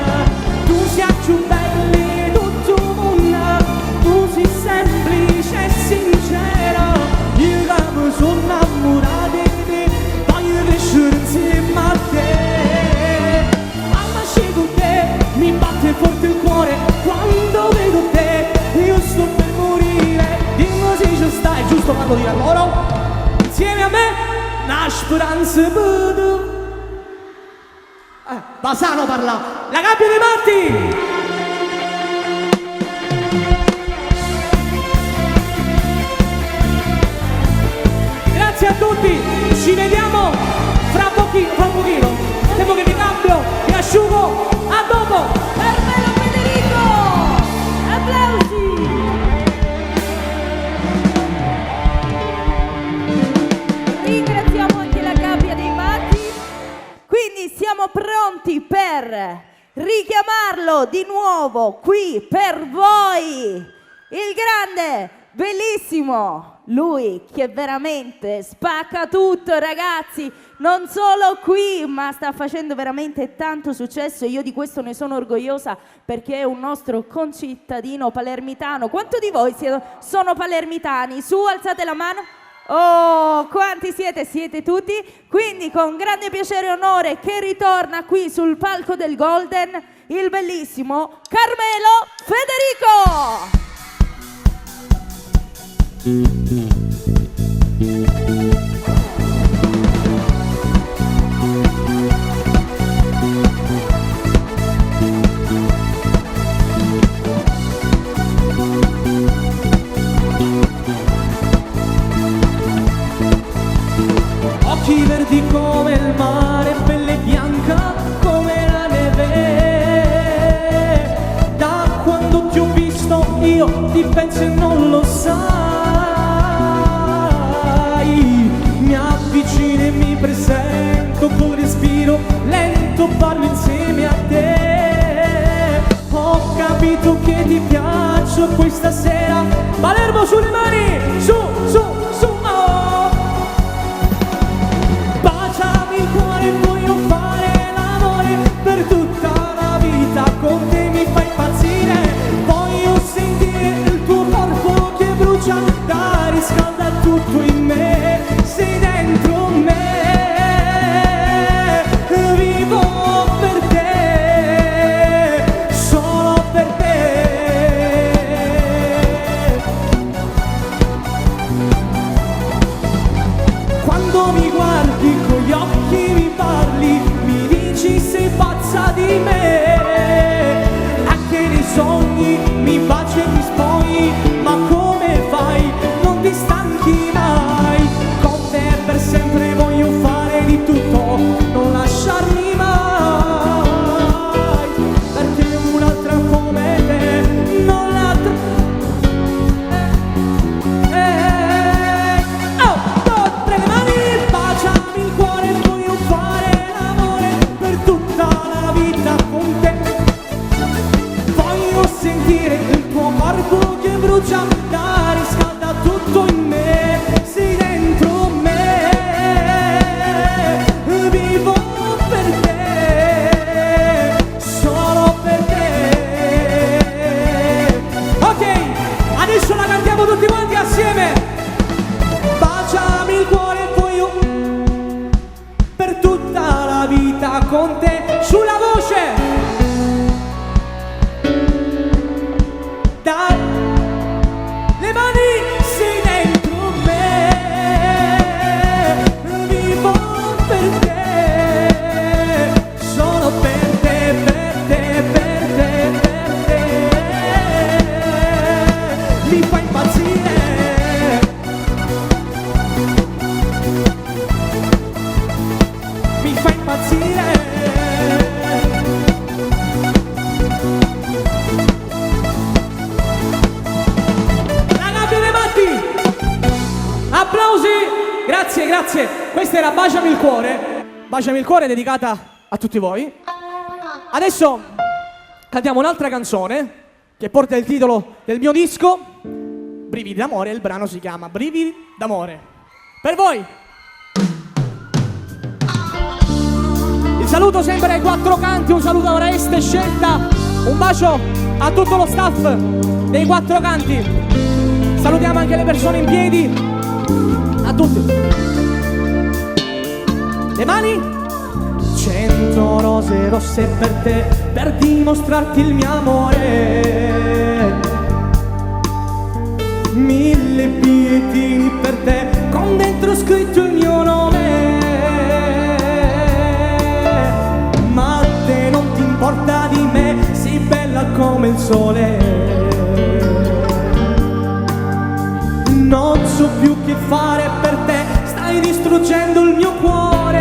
tu sei più bella di tutto il mondo, tu sei semplice e sincera, io che mi sono innamorata di te, voglio crescere insieme a te. Mamma uscire con te, mi batte forte il cuore quando vedo te, io sto per morire, dimmi se ci stai, giusto farlo dire a loro, insieme a me, una speranza per tu. Basano parla, la gabbia dei matti! Grazie a tutti, ci vediamo fra pochino, tempo che mi cambio, mi asciugo, a dopo! Carmelo Federico! Applausi! Ringraziamo anche la gabbia dei matti. Quindi siamo pronti per richiamarlo di nuovo qui per voi. Il grande, bellissimo, lui che veramente spacca tutto, ragazzi, non solo qui, ma sta facendo veramente tanto successo e io di questo ne sono orgogliosa perché è un nostro concittadino palermitano. Quanti di voi sono palermitani? Su, alzate la mano. Oh, quanti siete? Siete tutti? Quindi con grande piacere e onore che ritorna qui sul palco del Golden il bellissimo Carmelo Federico! occhi verdi come il mare, pelle bianca come la neve. Da quando ti ho visto io ti penso e non lo sai. Mi avvicino e mi presento col respiro lento, parlo insieme a te. Ho capito che ti piaccio questa sera. Palermo, sulle mani, su, su, su, oh. Baciami il cuore, voglio fare l'amore per tutta la vita. Con te mi fai impazzire, voglio sentire il tuo corpo che brucia, da riscalda tutto in me, sei dentro me. Vivo per te, solo per te. Quando mi guardi con gli occhi mi parli, mi dici sei pazza di me. Anche nei sogni mi baci e mi spogli, ma come fai? Non ti stanchi mai. Con te per sempre voglio fare di tutto, non lasciarmi mai, perché un'altra come te non la oh, tre le mani, baciami il cuore, voglio fare l'amore per tutta la vita con te. Voglio sentire il tuo corpo che brucia, da riscalda tutto in me, sei dentro me. Vivo per te, solo per te. Ok, adesso la cantiamo tutti quanti assieme. Baciami il cuore, voglio per tutta la vita con te. Sulla voce. Dai, le mani, sei dentro me. Vivo per te, solo per te, per te, per te, per te. Mi fa impazzire, mi fa impazzire. La gabbia dei matti, applausi, grazie, grazie. Questa era Baciami il cuore dedicata a tutti voi. Adesso cantiamo un'altra canzone che porta il titolo del mio disco, Brividi d'amore. Il brano si chiama Brividi d'amore. Per voi il saluto sempre ai quattro canti, un saluto a Oreste Scelta, un bacio a tutto lo staff dei quattro canti. Salutiamo anche le persone in piedi, a tutti. Le mani. 100 rose rosse per te, per dimostrarti il mio amore. 1000 bigliettini per te, con dentro scritto il mio nome. Ma a te non ti importa di me, sei bella come il sole. Non so più che fare per te, stai distruggendo il mio cuore.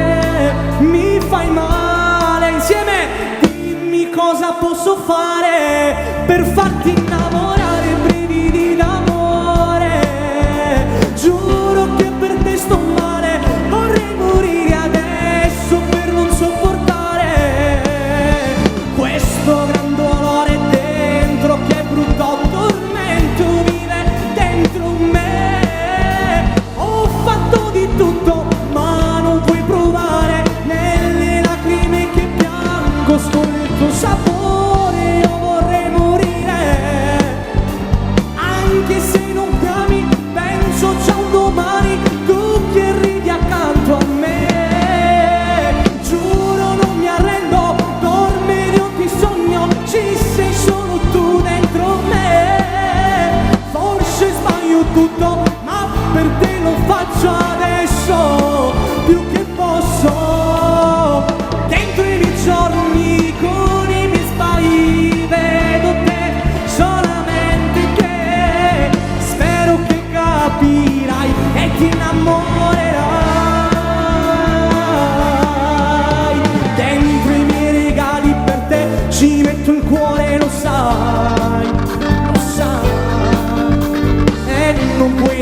Mi fai male, insieme dimmi cosa posso fare per farti innamorare. Brividi d'amore, giuro che per te sto male, vorrei morire adesso per non sopportare questo gran dolore dentro, che brutto tormento vive dentro me. Ho fatto di tutto ma non puoi provare, nelle lacrime che piango scorre il tuo sapore. Io vorrei morire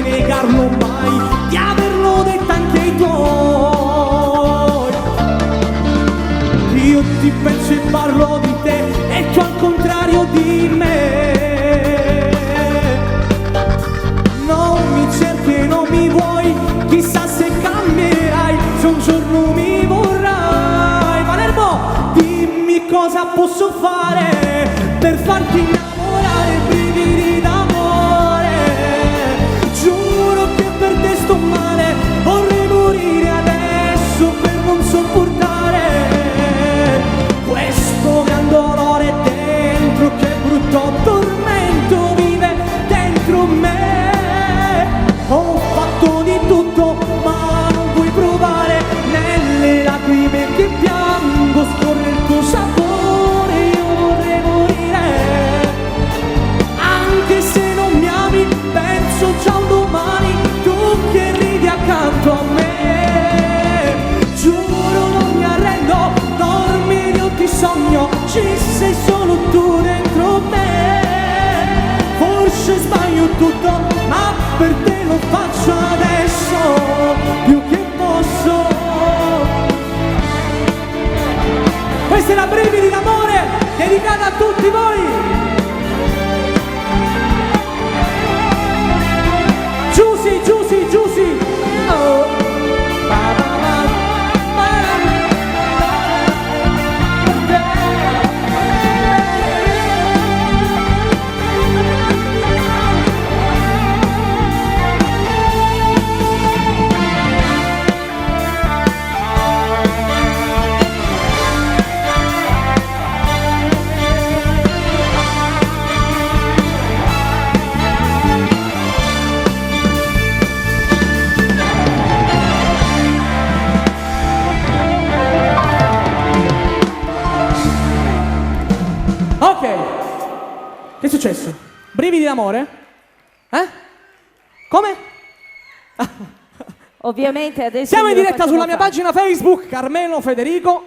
puoi negarlo mai di averlo detto anche ai tuoi. Io ti penso e parlo di te e tu al contrario di me. Non mi cerchi e non mi vuoi, chissà se cambierai, se un giorno mi vorrai. Palermo, dimmi cosa posso fare per farti innamorare, brividi d'amore. Giuro che per te sto male, vorrei morire adesso per non sopportare questo gran dolore dentro, che brutto tormento vive dentro me. Ho fatto di tutto ma non puoi provare, nelle lacrime che piango scorre il tuo sapore. Io vorrei morire, anche se non mi ami, penso già un domani, tu che ridi accanto a me. Giuro non mi arrendo, dormi io ti sogno, ci sei solo tu dentro me. Forse sbaglio tutto, ma per te lo faccio adesso, più che posso. Questa è la Brividi d'amore, dedicata a tutti voi. Giusy, Giusy, Giusy. Oh. Ok, che è successo? Brividi d'amore? Come? Ovviamente adesso Siamo in glielo diretta facciamo sulla mia fare. pagina Facebook, Carmelo Federico,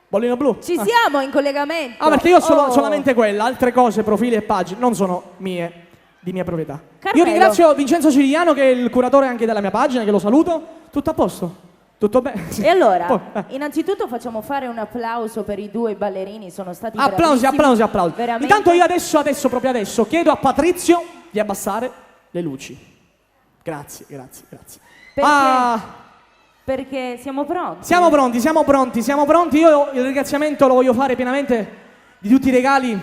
bollino blu. Ci siamo in collegamento. Ah, perché io ho Oh. solamente quella, altre cose, profili e pagine, non sono mie, di mia proprietà. Carmelo. Io ringrazio Vincenzo Cirigliano, che è il curatore anche della mia pagina, che lo saluto. Tutto a posto? Tutto bene? E allora, Poi, innanzitutto facciamo fare un applauso per i due ballerini, sono stati applausi, bravissimi. applausi, applausi. Veramente. Intanto io adesso, proprio adesso, chiedo a Patrizio di abbassare le luci. Grazie, grazie, grazie. Perché? Perché siamo pronti. Siamo pronti. Io il ringraziamento lo voglio fare pienamente di tutti i regali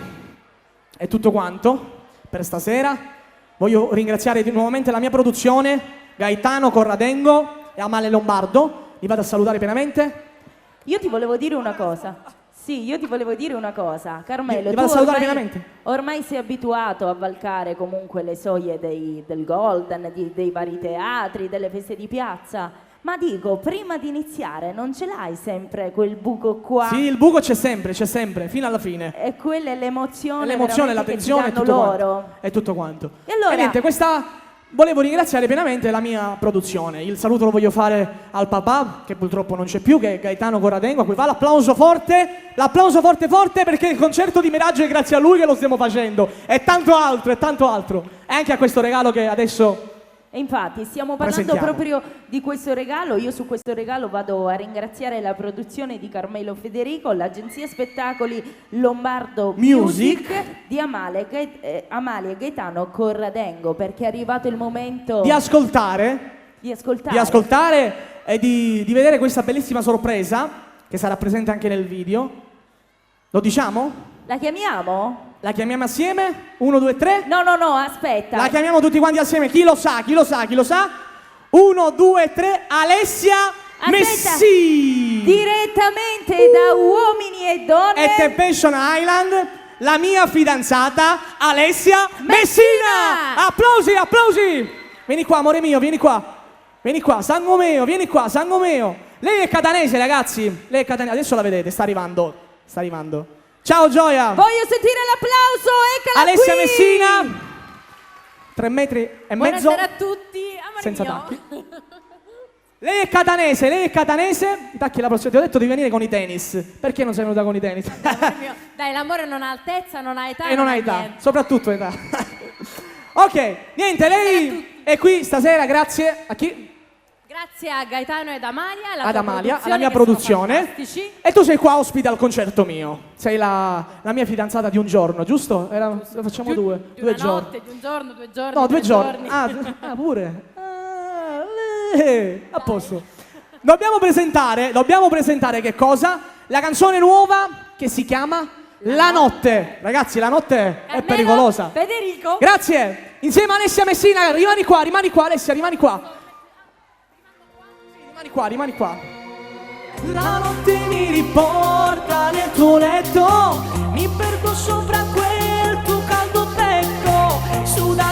e tutto quanto per stasera. Voglio ringraziare nuovamente la mia produzione, Gaetano Corradengo e Amalia Lombardo. Li vado a salutare pienamente. Io ti volevo dire una cosa. Sì, io ti volevo dire una cosa. Carmelo, Li vado tu a salutare ormai, pienamente. ormai sei abituato a valcare comunque le soglie del Golden, dei vari teatri, delle feste di piazza. Ma dico, prima di iniziare non ce l'hai sempre quel buco qua? Sì, il buco c'è sempre, fino alla fine. E quella è l'emozione, L'emozione, la veramente che ci tensione e danno tutto loro. quanto. E tutto quanto. E allora- niente, volevo ringraziare pienamente la mia produzione. Il saluto lo voglio fare al papà, che purtroppo non c'è più, che è Gaetano Corradengo, a cui va l'applauso forte forte, perché il concerto di Miraggio è grazie a lui che lo stiamo facendo. E tanto altro. E anche a questo regalo che adesso... E infatti stiamo parlando Presentiamo. proprio di questo regalo. Io su questo regalo vado a ringraziare la produzione di Carmelo Federico, l'agenzia spettacoli Lombardo Music di Amalia e Gaetano Corradengo, perché è arrivato il momento di ascoltare e di vedere questa bellissima sorpresa che sarà presente anche nel video. Lo diciamo? La chiamiamo? La chiamiamo assieme? 1, 2, 3? No, aspetta. La chiamiamo tutti quanti assieme. Chi lo sa? 1, 2, 3. Alessia Aspetta. Messi! Direttamente da Uomini e Donne. E Temptation Island, la mia fidanzata Alessia Messina! Applausi! Vieni qua, amore mio, vieni qua, sangue mio. Lei è catanese, ragazzi. Adesso la vedete, sta arrivando. Ciao Gioia! Voglio sentire l'applauso, eccola Alessia qui. Messina, 3 metri e mezzo, Buonasera a tutti, amore senza mio. tacchi. Lei è catanese. Tacchi la prossima, ti ho detto di venire con i tennis. Perché non sei venuta con i tennis? Amore mio. Dai, l'amore non ha altezza, non ha età. E non hai età, niente. soprattutto età. Ok, niente, lei è qui stasera grazie a chi? Grazie a Gaetano ed Amalia, Ad Amalia, alla mia che sono produzione. fantastici. E tu sei qua ospite al concerto mio. Sei la mia fidanzata di un giorno, giusto? Facciamo Di due una giorni. notte, di un giorno, 2 giorni. No, 2 3 giorni. Pure. A posto. Dobbiamo presentare che cosa? La canzone nuova che si chiama La Notte. Ragazzi, la notte è Carmelo, pericolosa. Federico. Grazie. Insieme a Alessia Messina, rimani qua Alessia, rimani qua. Rimani qua. La notte mi riporta nel tuo letto, mi perdo sopra quel tuo caldo petto.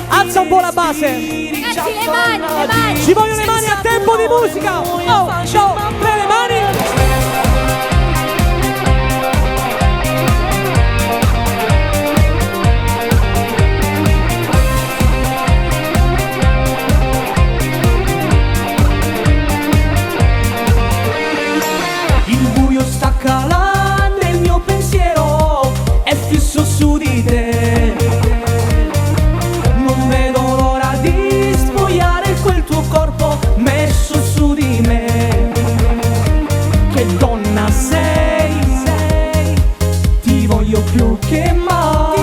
Alza un po' la base. Ragazzi, le mani. Ci vogliono le mani a tempo di musica. 1, 2, 3, le mani. Il buio sta calando e il mio pensiero è fisso su di te. Non vedo l'ora di spogliare quel tuo corpo messo su di me. Che donna sei, ti voglio più che mai.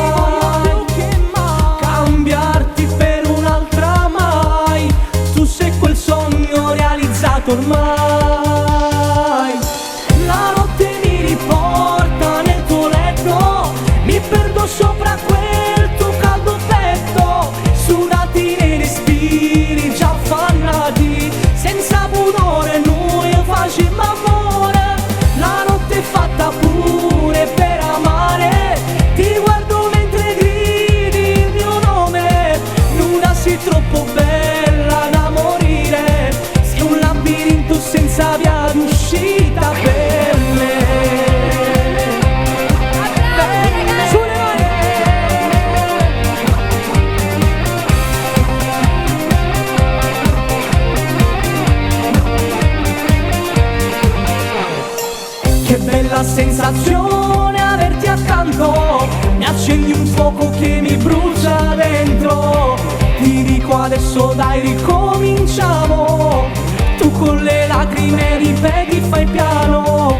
Cambiarti per un'altra mai. Tu sei quel sogno realizzato ormai. La notte mi riporta nel tuo letto, mi perdo sopra quel tuo caldo petto. Sudati nei respiri già affannati, senza pudore noi facciamo amore. La notte è fatta pure per amare, ti guardo mentre gridi il mio nome. Nuda sei troppo bella da morire, sei un labirinto senza via d'uscita per me. Sulle mani! Che bella sensazione averti accanto, mi accendi un fuoco che mi brucia dentro. Ti dico adesso dai ricominciamo, tu con le lacrime ripeti fai piano.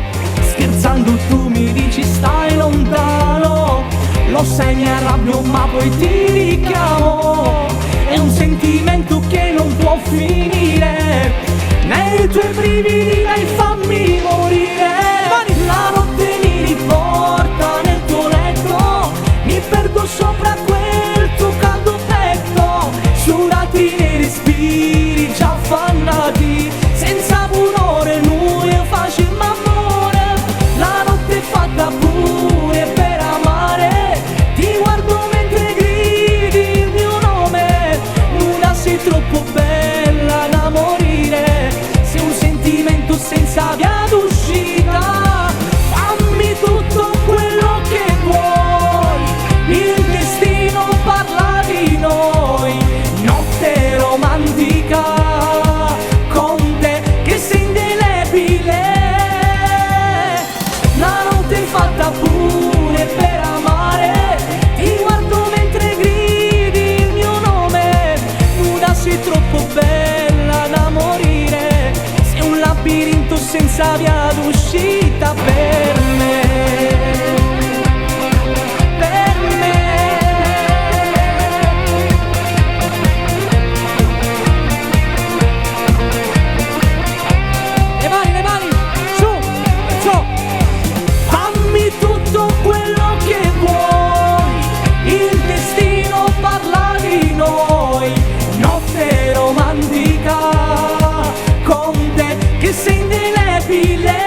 Scherzando tu mi dici stai lontano, lo sai mi arrabbio ma poi ti richiamo. È un sentimento che non può finire, nei tuoi brividi dai fammi morire. La notte mi riporta nel tuo letto, mi perdo sopra quel tuo caldo petto. Sudati nei respiri già affannati, senza pudore noi facciamo amore. La notte è fatta pure per amare, ti guardo mentre gridi il mio nome. Nuda sei troppo bella da morire, sei un sentimento senza via d'uscita. Fammi tutto quello che vuoi, il destino parla di noi. Notte romantica con te che sei indelebile. La notte è fatta pure per amare, ti guardo mentre gridi il mio nome. Nuda sei troppo bella da morire, sei un labirinto senza via d'uscita per me. Per me. Le mani, su, su. Fammi tutto quello che vuoi, il destino parla di noi. Notte romantica con te che sei indelebile.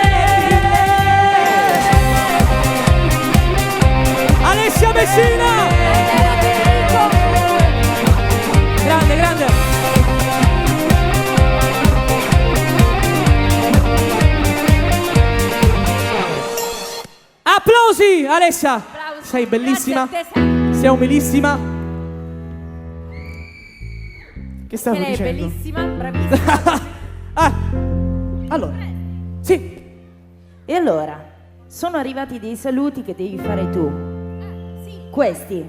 Alessia Messina! Grande, grande! Applausi Alessia! Applausi. Sei bellissima, Grazie a te, Sam. sei umilissima. Che stavo Lei è dicendo? bellissima, bravissima. Allora, sì, E allora, sono arrivati dei saluti che devi fare tu. Sì. Questi.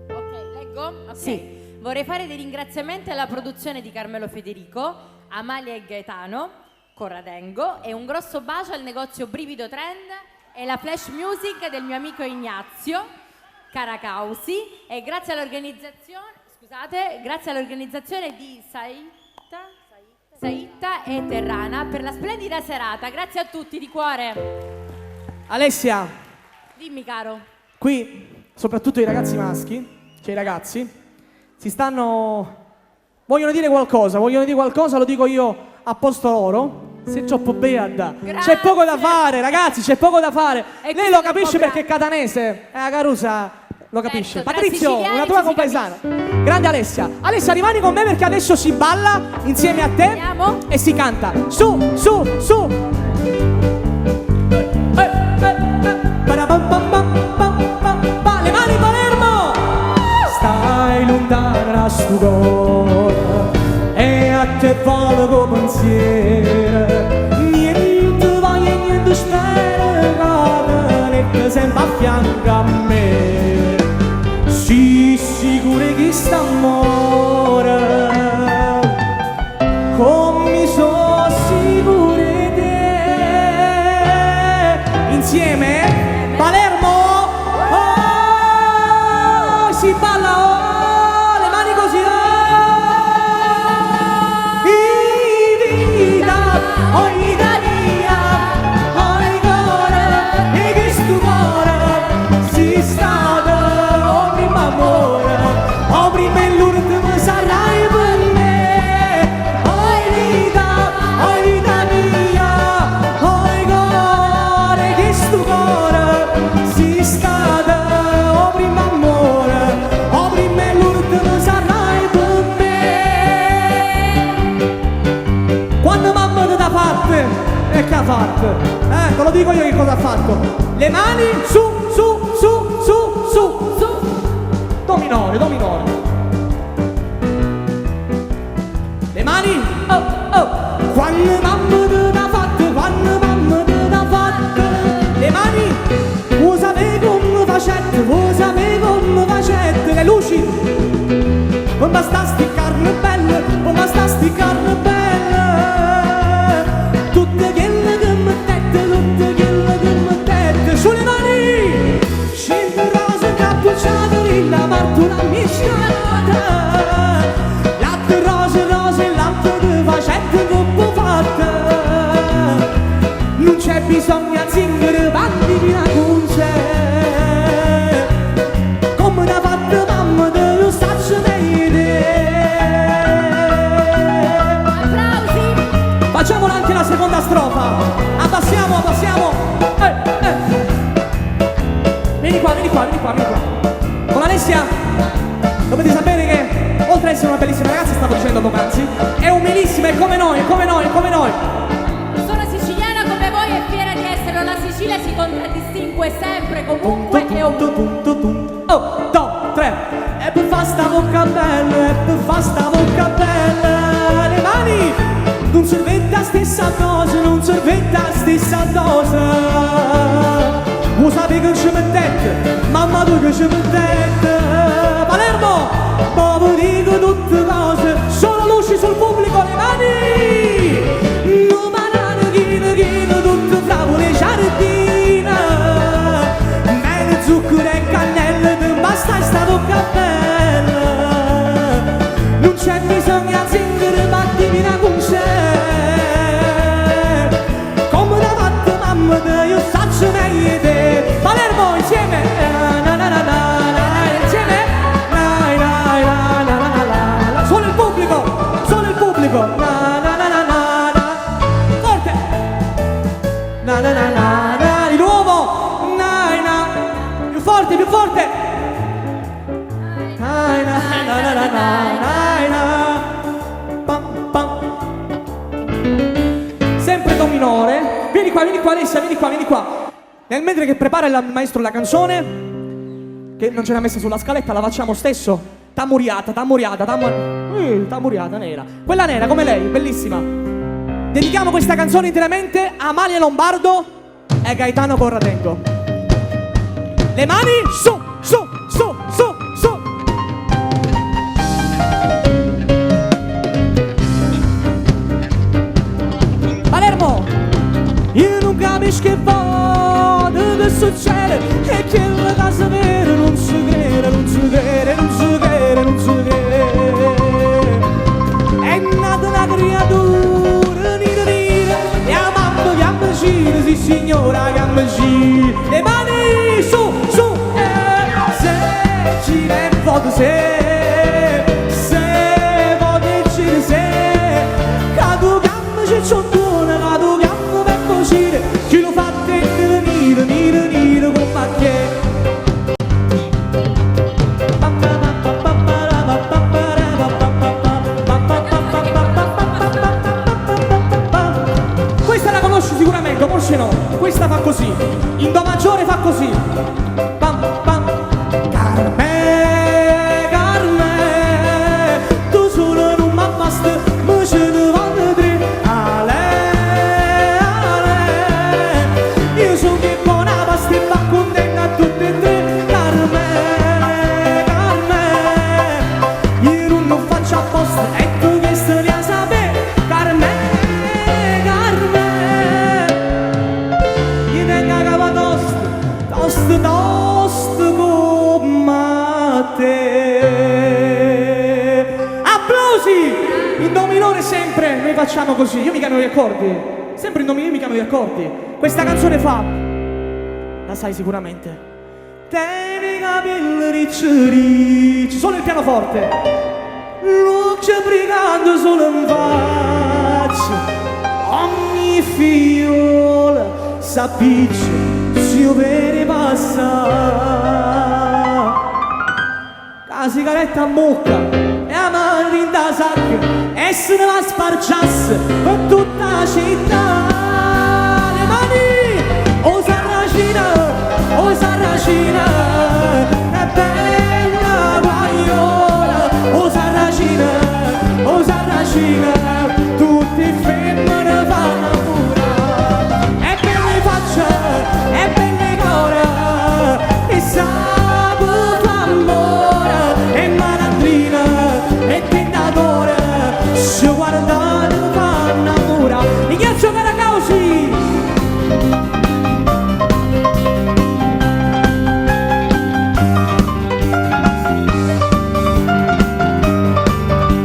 Ok, leggo. Ok. Sì. Vorrei fare dei ringraziamenti alla produzione di Carmelo Federico, Amalia e Gaetano, Corradengo, e un grosso bacio al negozio Brivido Trend e la Flash Music del mio amico Ignazio Caracausi, e grazie all'organizzazione di Saitta e Terrana per la splendida serata. Grazie a tutti di cuore. Alessia, Dimmi caro. qui soprattutto i ragazzi maschi, cioè i ragazzi, vogliono dire qualcosa, lo dico io a posto loro. Se troppo beata, c'è poco da fare, ragazzi, c'è poco da fare. E Lei lo capisce perché è catanese, la Carusa lo capisce. Certo, tra Patrizio, siciliani una tua ci si compaesana. Grande Alessia. Alessia, rimani con me perché adesso si balla insieme a te. Andiamo. E si canta. Su. Le mani Palermo. Stai lontana sto cuore e a te volgo pensiero. Niente voglio e niente spero, che sempre a fianco a me. Sii sicuro che sta amore come sono sicure te. Insieme Palermo, si balla, le mani così, vita mia, cuore, e che sto cuore si stata, prima amore, prima e l'ultimo sarai per me. Vita mia, cuore, che sto cuore si stata, prima amore, prima e l'ultimo sarai per me. Quando mamma ti dà fatte, e che ha fatto? Te lo dico io che cosa ha fatto. Le mani su. Do minore. Le mani, Quando mamma te dà fatte, le mani, vuoi sapere come facette, le luci, non basta sti carne belle, tutte quelle che mettete, sulle mani, scende rose cappucciate, lilla martuna mischiata, latte rose, latte di facette come fatte, non c'è bisogno a zingare, bandi via con sé, come da fatta mamma te lo saccio di te. Applausi. Facciamola anche la seconda strofa. Abbassiamo. Vieni qua. Con Alessia dovete sapere che oltre ad essere una bellissima ragazza, stavo dicendo poc'anzi, è umilissima, è come noi. Sono siciliana come voi e fiera di essere. La Sicilia si contraddistingue sempre, comunque e ovunque. Do, tre. E per fa sta bocca bella, le mani. Non servette la stessa dose, vuoi sapere che ci mettete, mamma tu che ci mettete. Palermo, ma vi dico tutte cose, solo luci sul pubblico, le mani. Non manate chino, tutte favole giardine, mele, zucchero e cannelle, te basta sta bocca bella. Non c'è bisogno a zingare, ma divina con sé. Come da fatta mamma te, io saccio meglio te. Palermo insieme, insieme, solo il pubblico, forte, di nuovo, più forte, sempre do minore. Vieni qua Alessia, vieni qua. Nel mentre che prepara il maestro la canzone, che non ce l'ha messa sulla scaletta, la facciamo stesso. Tamuriata nera. Quella nera come lei, bellissima. Dedichiamo questa canzone interamente a Amalia Lombardo e Gaetano Corradengo. Le mani su. capisci che vado, che succede? E che la casa vera non si crede, non si crede, non si crede, non si crede. È nata una creatura, nira nira, mia mamma chiamaci, sì signora chiamaci. Le mani su, su, se ci ne foto se voglio dire se, cado chiamaci c'ho buona, cado chiamaci per cucire, chi lo fa te nira, nira, nira, con macchie. Sicuramente, forse no, questa fa così, in do maggiore fa così, pam pam, Carme, Carme, tu solo non mi basta, ma ce ne vanno tre, ale, ale, io sono che buona pasta e va contenta a tutte e tre, Carme, Carme, io non faccio apposta, e tu che stai a sapere, Carme. Toast come te. Applausi! In do minore sempre noi facciamo così, io mi cambio gli accordi, sempre in do minore mi cambio gli accordi. Questa canzone fa, la sai sicuramente, tieni i capelli ricci ricci, solo il pianoforte, luce brigando solo in faccia, ogni figliola s'appiccia, si vede passa, la sigaretta a bocca e la mano in da sacca e se ne va a spargiasse per tutta la città. Le mani, oh sarracina, è bella guaiola, oh sarracina, tutti femmine fanno pura, è bella faccia, è bella cora, e sabato fa amore, e malandrina, e tentatore, se guardate fa innamora, mi chiaccio Caracausi!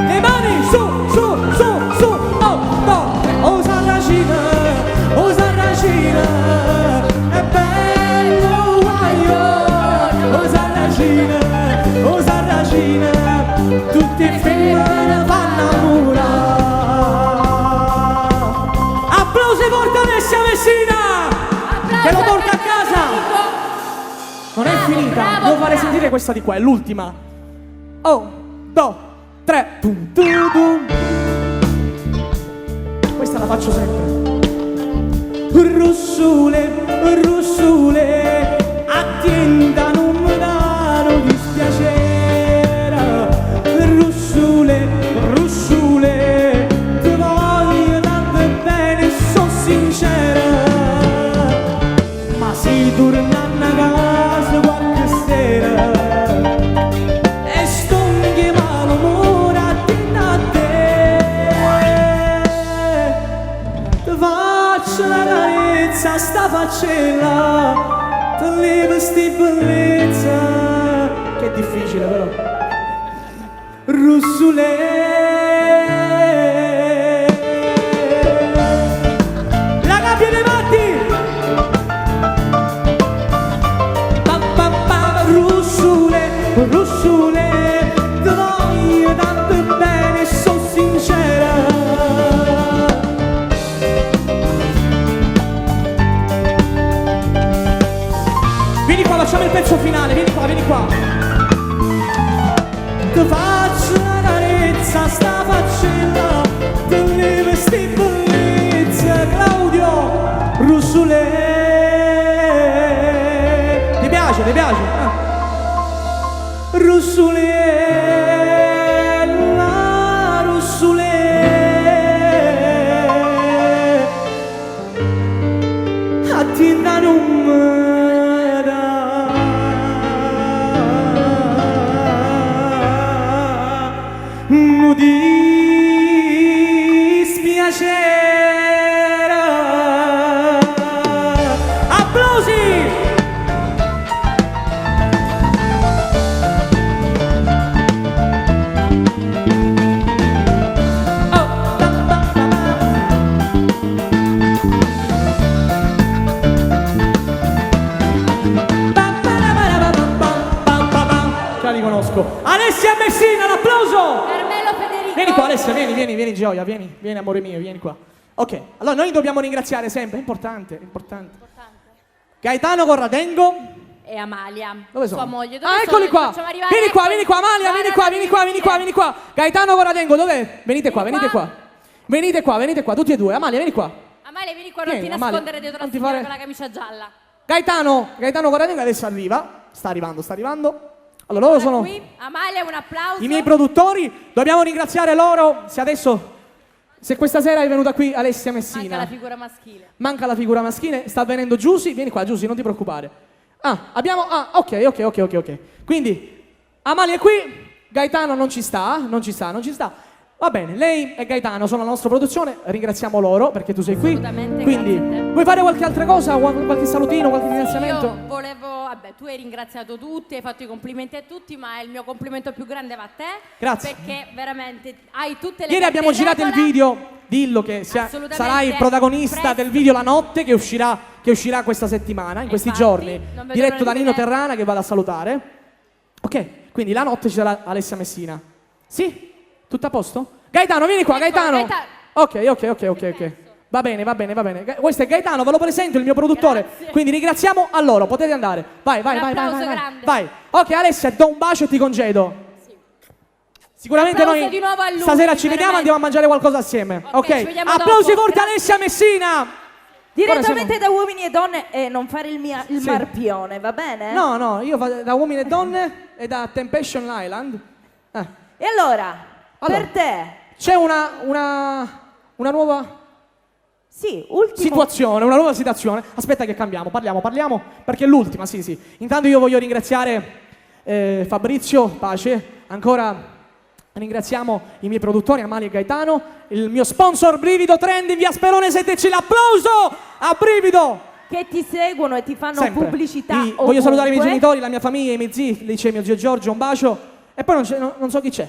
Le mani su, su, su, su, oh, no, oh sarracina, è bello guaio, oh sarracina, tutti i femmine fanno amore. Applausi forti Alessia Messina, che lo porta a casa. Non è finita, devo fare sentire questa di qua, è l'ultima. Oh, do, tre, tum, tum, tum. Questa la faccio sempre. Rossole, rossole, attenta non mi danno dispiacere. Rossole, rossole, ti voglio tanto bene, sono sincera. Ma se tornando a casa qualche sera e sto che malumore attenta a te, ti faccio la carezza sta faccella, ti levo sti bellezza, che è difficile però. Russule, la gabbia dei matti, pam pam pam, russule, russule, ti voglio tanto bene, sono sincera. Vieni qua, facciamo il pezzo finale, vieni qua, vieni qua. Ti faccio la carezza, sta faccella, ti levo sti bellezza, Claudio, Russule. Ti piace, ti piace? Russule, la Russule, attinda non mi dà. Non dispiacere. Alessia Messina, l'applauso! Carmelo Federico. Vieni qua Alessia, vieni Gioia, vieni amore mio, vieni qua. Ok, allora noi dobbiamo ringraziare sempre, è importante. Gaetano Corradengo E Amalia. Dove sono? Sua moglie. Dove Eccoli sono? qua. Facciamo arrivare, Vieni qua, eccoli. Amalia, vieni qua. Gaetano Corradengo, dov'è? Venite qua. Venite qua, tutti e due. Amalia, vieni qua. Amalia, vieni qua, non ti Amalia, nascondere dietro la non ti signora fare- con la camicia gialla. Gaetano Corradengo adesso arriva. Sta arrivando. Allora, loro sono Qui, Amalia, un applauso. i miei produttori. Dobbiamo ringraziare loro. Se questa sera è venuta qui Alessia Messina. Manca la figura maschile. Manca la figura maschile, sta venendo Giusy, vieni qua Giusy, non ti preoccupare. Ok. Quindi Amalia è qui, Gaetano non ci sta. Va bene, lei e Gaetano sono la nostra produzione, ringraziamo loro perché tu sei qui. Assolutamente, Quindi grazie a te. vuoi fare qualche altra cosa, qualche salutino, qualche ringraziamento? Io volevo, tu hai ringraziato tutti, hai fatto i complimenti a tutti, ma il mio complimento più grande va a te. Grazie. Perché veramente hai tutte le Ieri carte abbiamo in girato il regola. video, dillo che Assolutamente, sarai il protagonista presto. del video La Notte che uscirà questa settimana, in questi Infatti, giorni, non vedo diretto l'ora da di Nino vederlo. Terrana che vado a salutare. Ok, quindi la notte ci sarà Alessia Messina. Sì? Tutto a posto? Gaetano, vieni qua, Vieni qua, Gaetano. Ok. Va bene. Questo è Gaetano, ve lo presento, il mio produttore. Grazie. Quindi ringraziamo a loro, potete andare. Vai. applauso grande. Vai. Ok, Alessia, ti do un bacio e ti congedo. Sicuramente Applauso noi di nuovo a lui, stasera ci vediamo, veramente. andiamo a mangiare qualcosa assieme. Ok, ci Ok, vediamo applausi dopo. forti a Grazie. Alessia Messina. Direttamente da Uomini e Donne e non fare il Sì. marpione, va bene? No, io vado da Uomini e Donne e da Temptation Island. E allora, Allora. per te, C'è una nuova sì, ultimo. situazione, una nuova situazione. Aspetta che cambiamo, parliamo, perché è l'ultima, sì. Intanto io voglio ringraziare Fabrizio Pace, ancora ringraziamo i miei produttori Amalia e Gaetano, il mio sponsor Brivido Trend in via Sperone 7C, l'applauso a Brivido! Che ti seguono e ti fanno Sempre. pubblicità. Voglio salutare i miei ovunque. genitori, la mia famiglia, i miei zii, lì c'è mio zio Giorgio, un bacio, e poi non so chi c'è.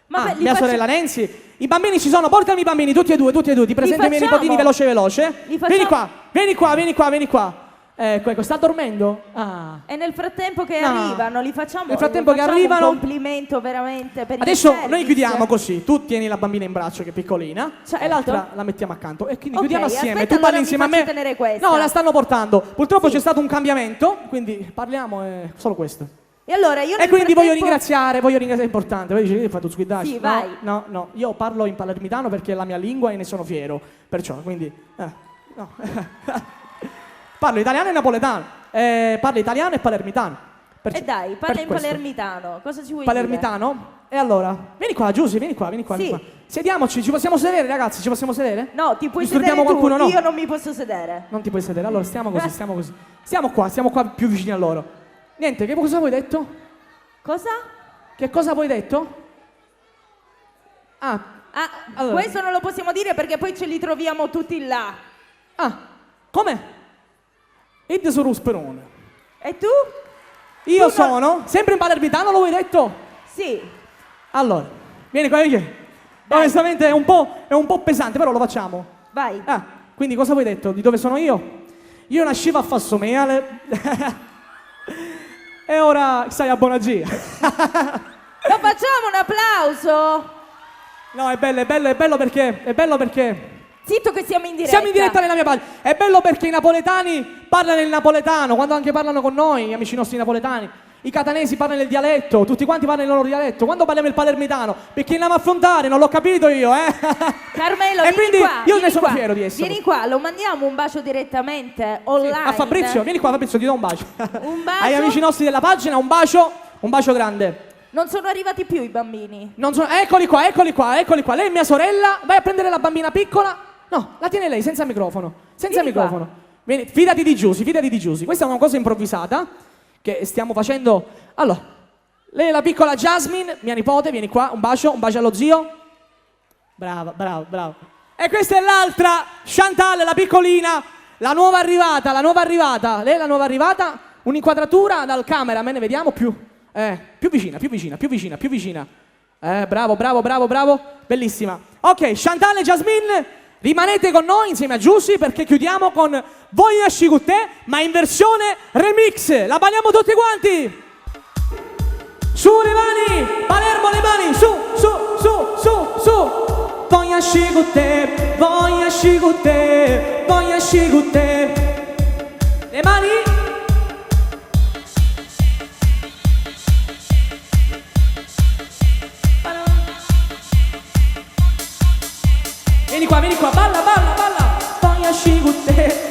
Ma beh, li mia faccio- sorella Nancy, i bambini ci sono, portami i bambini, tutti e due, ti presento i miei facciamo? nipotini veloce. Li facciamo? Vieni qua. Ecco, sta dormendo? Ah. E nel frattempo che No. arrivano, li facciamo, Nel frattempo che facciamo arrivano- un complimento veramente per il Adesso service. noi chiudiamo così, tu tieni la bambina in braccio che è piccolina Certo. e l'altra la mettiamo accanto e quindi Ok, chiudiamo assieme, aspetta, tu balli allora insieme a vi me. faccio tenere questa. No, la stanno portando. Purtroppo Sì. c'è stato un cambiamento, quindi parliamo solo questo. E allora io E nel quindi voglio frattempo- ringraziare, è importante. Voi dici, fai tu squiddaci. Sì, vai. No, io parlo in palermitano perché è la mia lingua e ne sono fiero. Perciò, quindi, no. Parlo italiano e napoletano. Parlo italiano e palermitano. E dai, parla per in questo. palermitano, cosa ci vuoi Palermitano? E allora, vieni qua, Giusy, vieni qua. Sì. Sediamoci, ci possiamo sedere, ragazzi, ci possiamo sedere? dire? No, ti puoi Disturbiamo sedere tu, qualcuno, no? io non mi posso sedere. Non ti puoi sedere, allora stiamo così. Stiamo qua più vicini a loro. Niente, che cosa vuoi detto? Cosa? Che cosa vuoi detto? Ah, Allora. questo non lo possiamo dire perché poi ce li troviamo tutti là. Come? Ed sono Sperone. E tu? Io Tu no- sono, sempre in palermitano, lo vuoi detto? Sì. Allora, vieni qua, onestamente è un po' pesante, però lo facciamo. Vai. Quindi cosa vuoi detto? Di dove sono io? Io nascevo a Fassomeale e ora stai a Bonagia. Lo facciamo un applauso? No, è bello perché Zitto che siamo in diretta. siamo in diretta nella mia pagina. È bello perché i napoletani parlano il napoletano, quando anche parlano con noi, gli amici nostri napoletani. I catanesi parlano il dialetto, tutti quanti parlano il loro dialetto. Quando parliamo il palermitano, perché andiamo a affrontare, non l'ho capito io, Carmelo, E vieni quindi qua, io vieni ne sono qua. fiero di essere. Vieni qua, lo mandiamo un bacio direttamente online. A Fabrizio, vieni qua Fabrizio, ti do un bacio. Un bacio. Agli amici nostri della pagina, un bacio grande. Non sono arrivati più i bambini. Eccoli qua. Lei è mia sorella, vai a prendere la bambina piccola. No, la tiene lei, senza microfono. Vieni qua. Vieni, fidati di Giusy. Questa è una cosa improvvisata che stiamo facendo. Allora, lei è la piccola Jasmine, mia nipote, vieni qua, un bacio allo zio. Brava. E questa è l'altra, Chantal, la piccolina, la nuova arrivata. Lei è la nuova arrivata, un'inquadratura dal cameraman, ne vediamo più vicina. Bravo, bellissima. Ok, Chantal e Jasmine, rimanete con noi insieme a Giusy perché chiudiamo con Voglio esci con te, ma in versione remix. La balliamo tutti quanti. Su le mani, Palermo le mani, su, su, su, su, su. Voglio uscire con te, voglio uscire con te, voglio uscire con te. Le mani. Vieni qua, balla, balla, balla. Voglio uscire con te,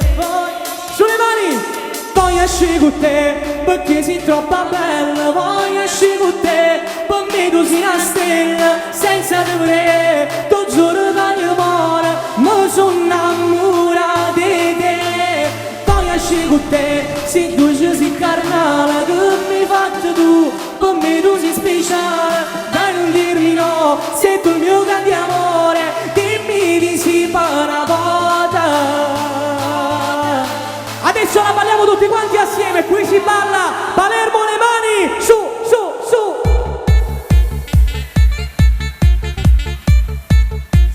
sulle mani. Voglio uscire con te, perché sei troppo bella. Voglio uscire con te, per me tu sei una stella. Senza te vedere, tu giuro voglio amore, mi sono innamorata di te. Voglio uscire con te, se tu sei carnale, che mi hai fatto tu, per me tu sei speciale. Dai non dirmi no, sei tu il mio grande amore, dimmi di sì per una volta. Adesso la balliamo tutti quanti assieme, qui si balla, Palermo le mani, su, su, su.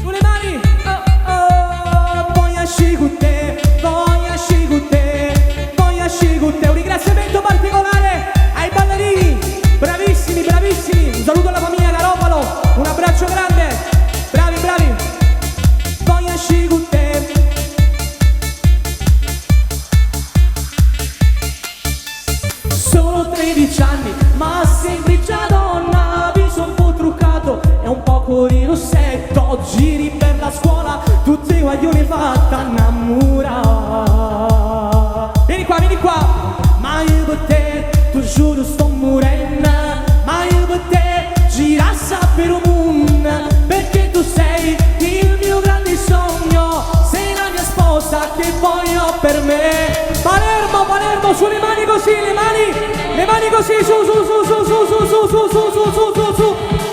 Sulle mani, oh, oh. Voglio uscire con te, voglio uscire con te, voglio uscire con te. Un ringraziamento particolare ai ballerini, bravissimi, bravissimi. Un saluto alla famiglia Garopalo, un abbraccio grande, bravi, bravi. Voglio uscire con te. Solo 13 anni, ma sembri già donna. Viso un po' truccato e un poco di rossetto. Giri per la scuola, tutti i guaglioni fatta innamorare. Vieni qua, ma io per te, tu giuro sto morendo. Ma io per te, girassa per un mondo, perché tu sei il mio grande sogno. Sei la mia sposa che voglio per me. Palermo, Palermo, sulle mani così, le mani così, su, su, su, su, su, su, su, su, su, su, su, su, su,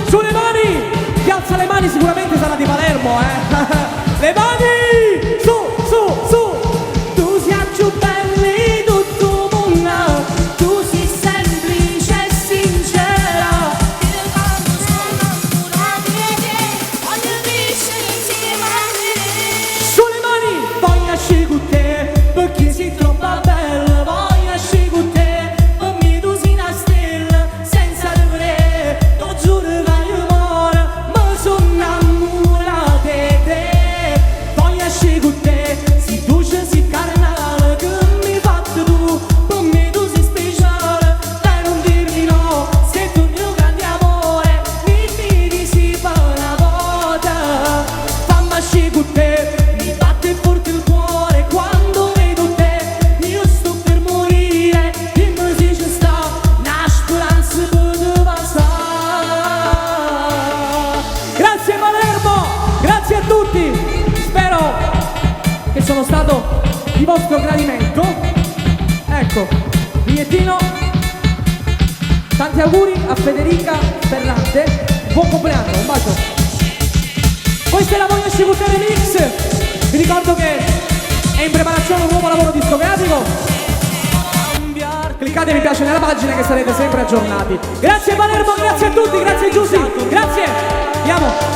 sulle mani, chi alza le mani sicuramente sarà di Palermo, le mani, su, su, su, tu sei più bella di tutto il mondo, tu sei semplice e sincera, io quando sono innamorata di te, voglio crescere insieme a te. Sulle mani, voglio uscire con te, perché sei troppo bella, voglio uscire con te, per me tu sei una stella, senza te vedere, tu giuro voglio amore, mi sono innamorata di te. Voglio uscire con te, sei dolce, sei carnale, che mi hai fatto tu, per me tu sei speciale. Dai non dirmi no, sei tu il mio grande amore, dimmi di sì per una volta. Fammi uscire con te, mi batte forte il cuore quando vedo te, io sto per morire, dimmi se ci sta una speranza per te passare. Grazie Palermo, grazie a tutti, spero che sono stato di vostro gradimento. Ecco, bigliettino, tanti auguri a Federica Ferrante, buon compleanno, un bacio. Questa è la Voglio uscire con te remix. Vi ricordo che è in preparazione un nuovo lavoro discografico. Cliccate mi piace nella pagina che sarete sempre aggiornati. Grazie Palermo, grazie a tutti, grazie Giussi, grazie. Andiamo.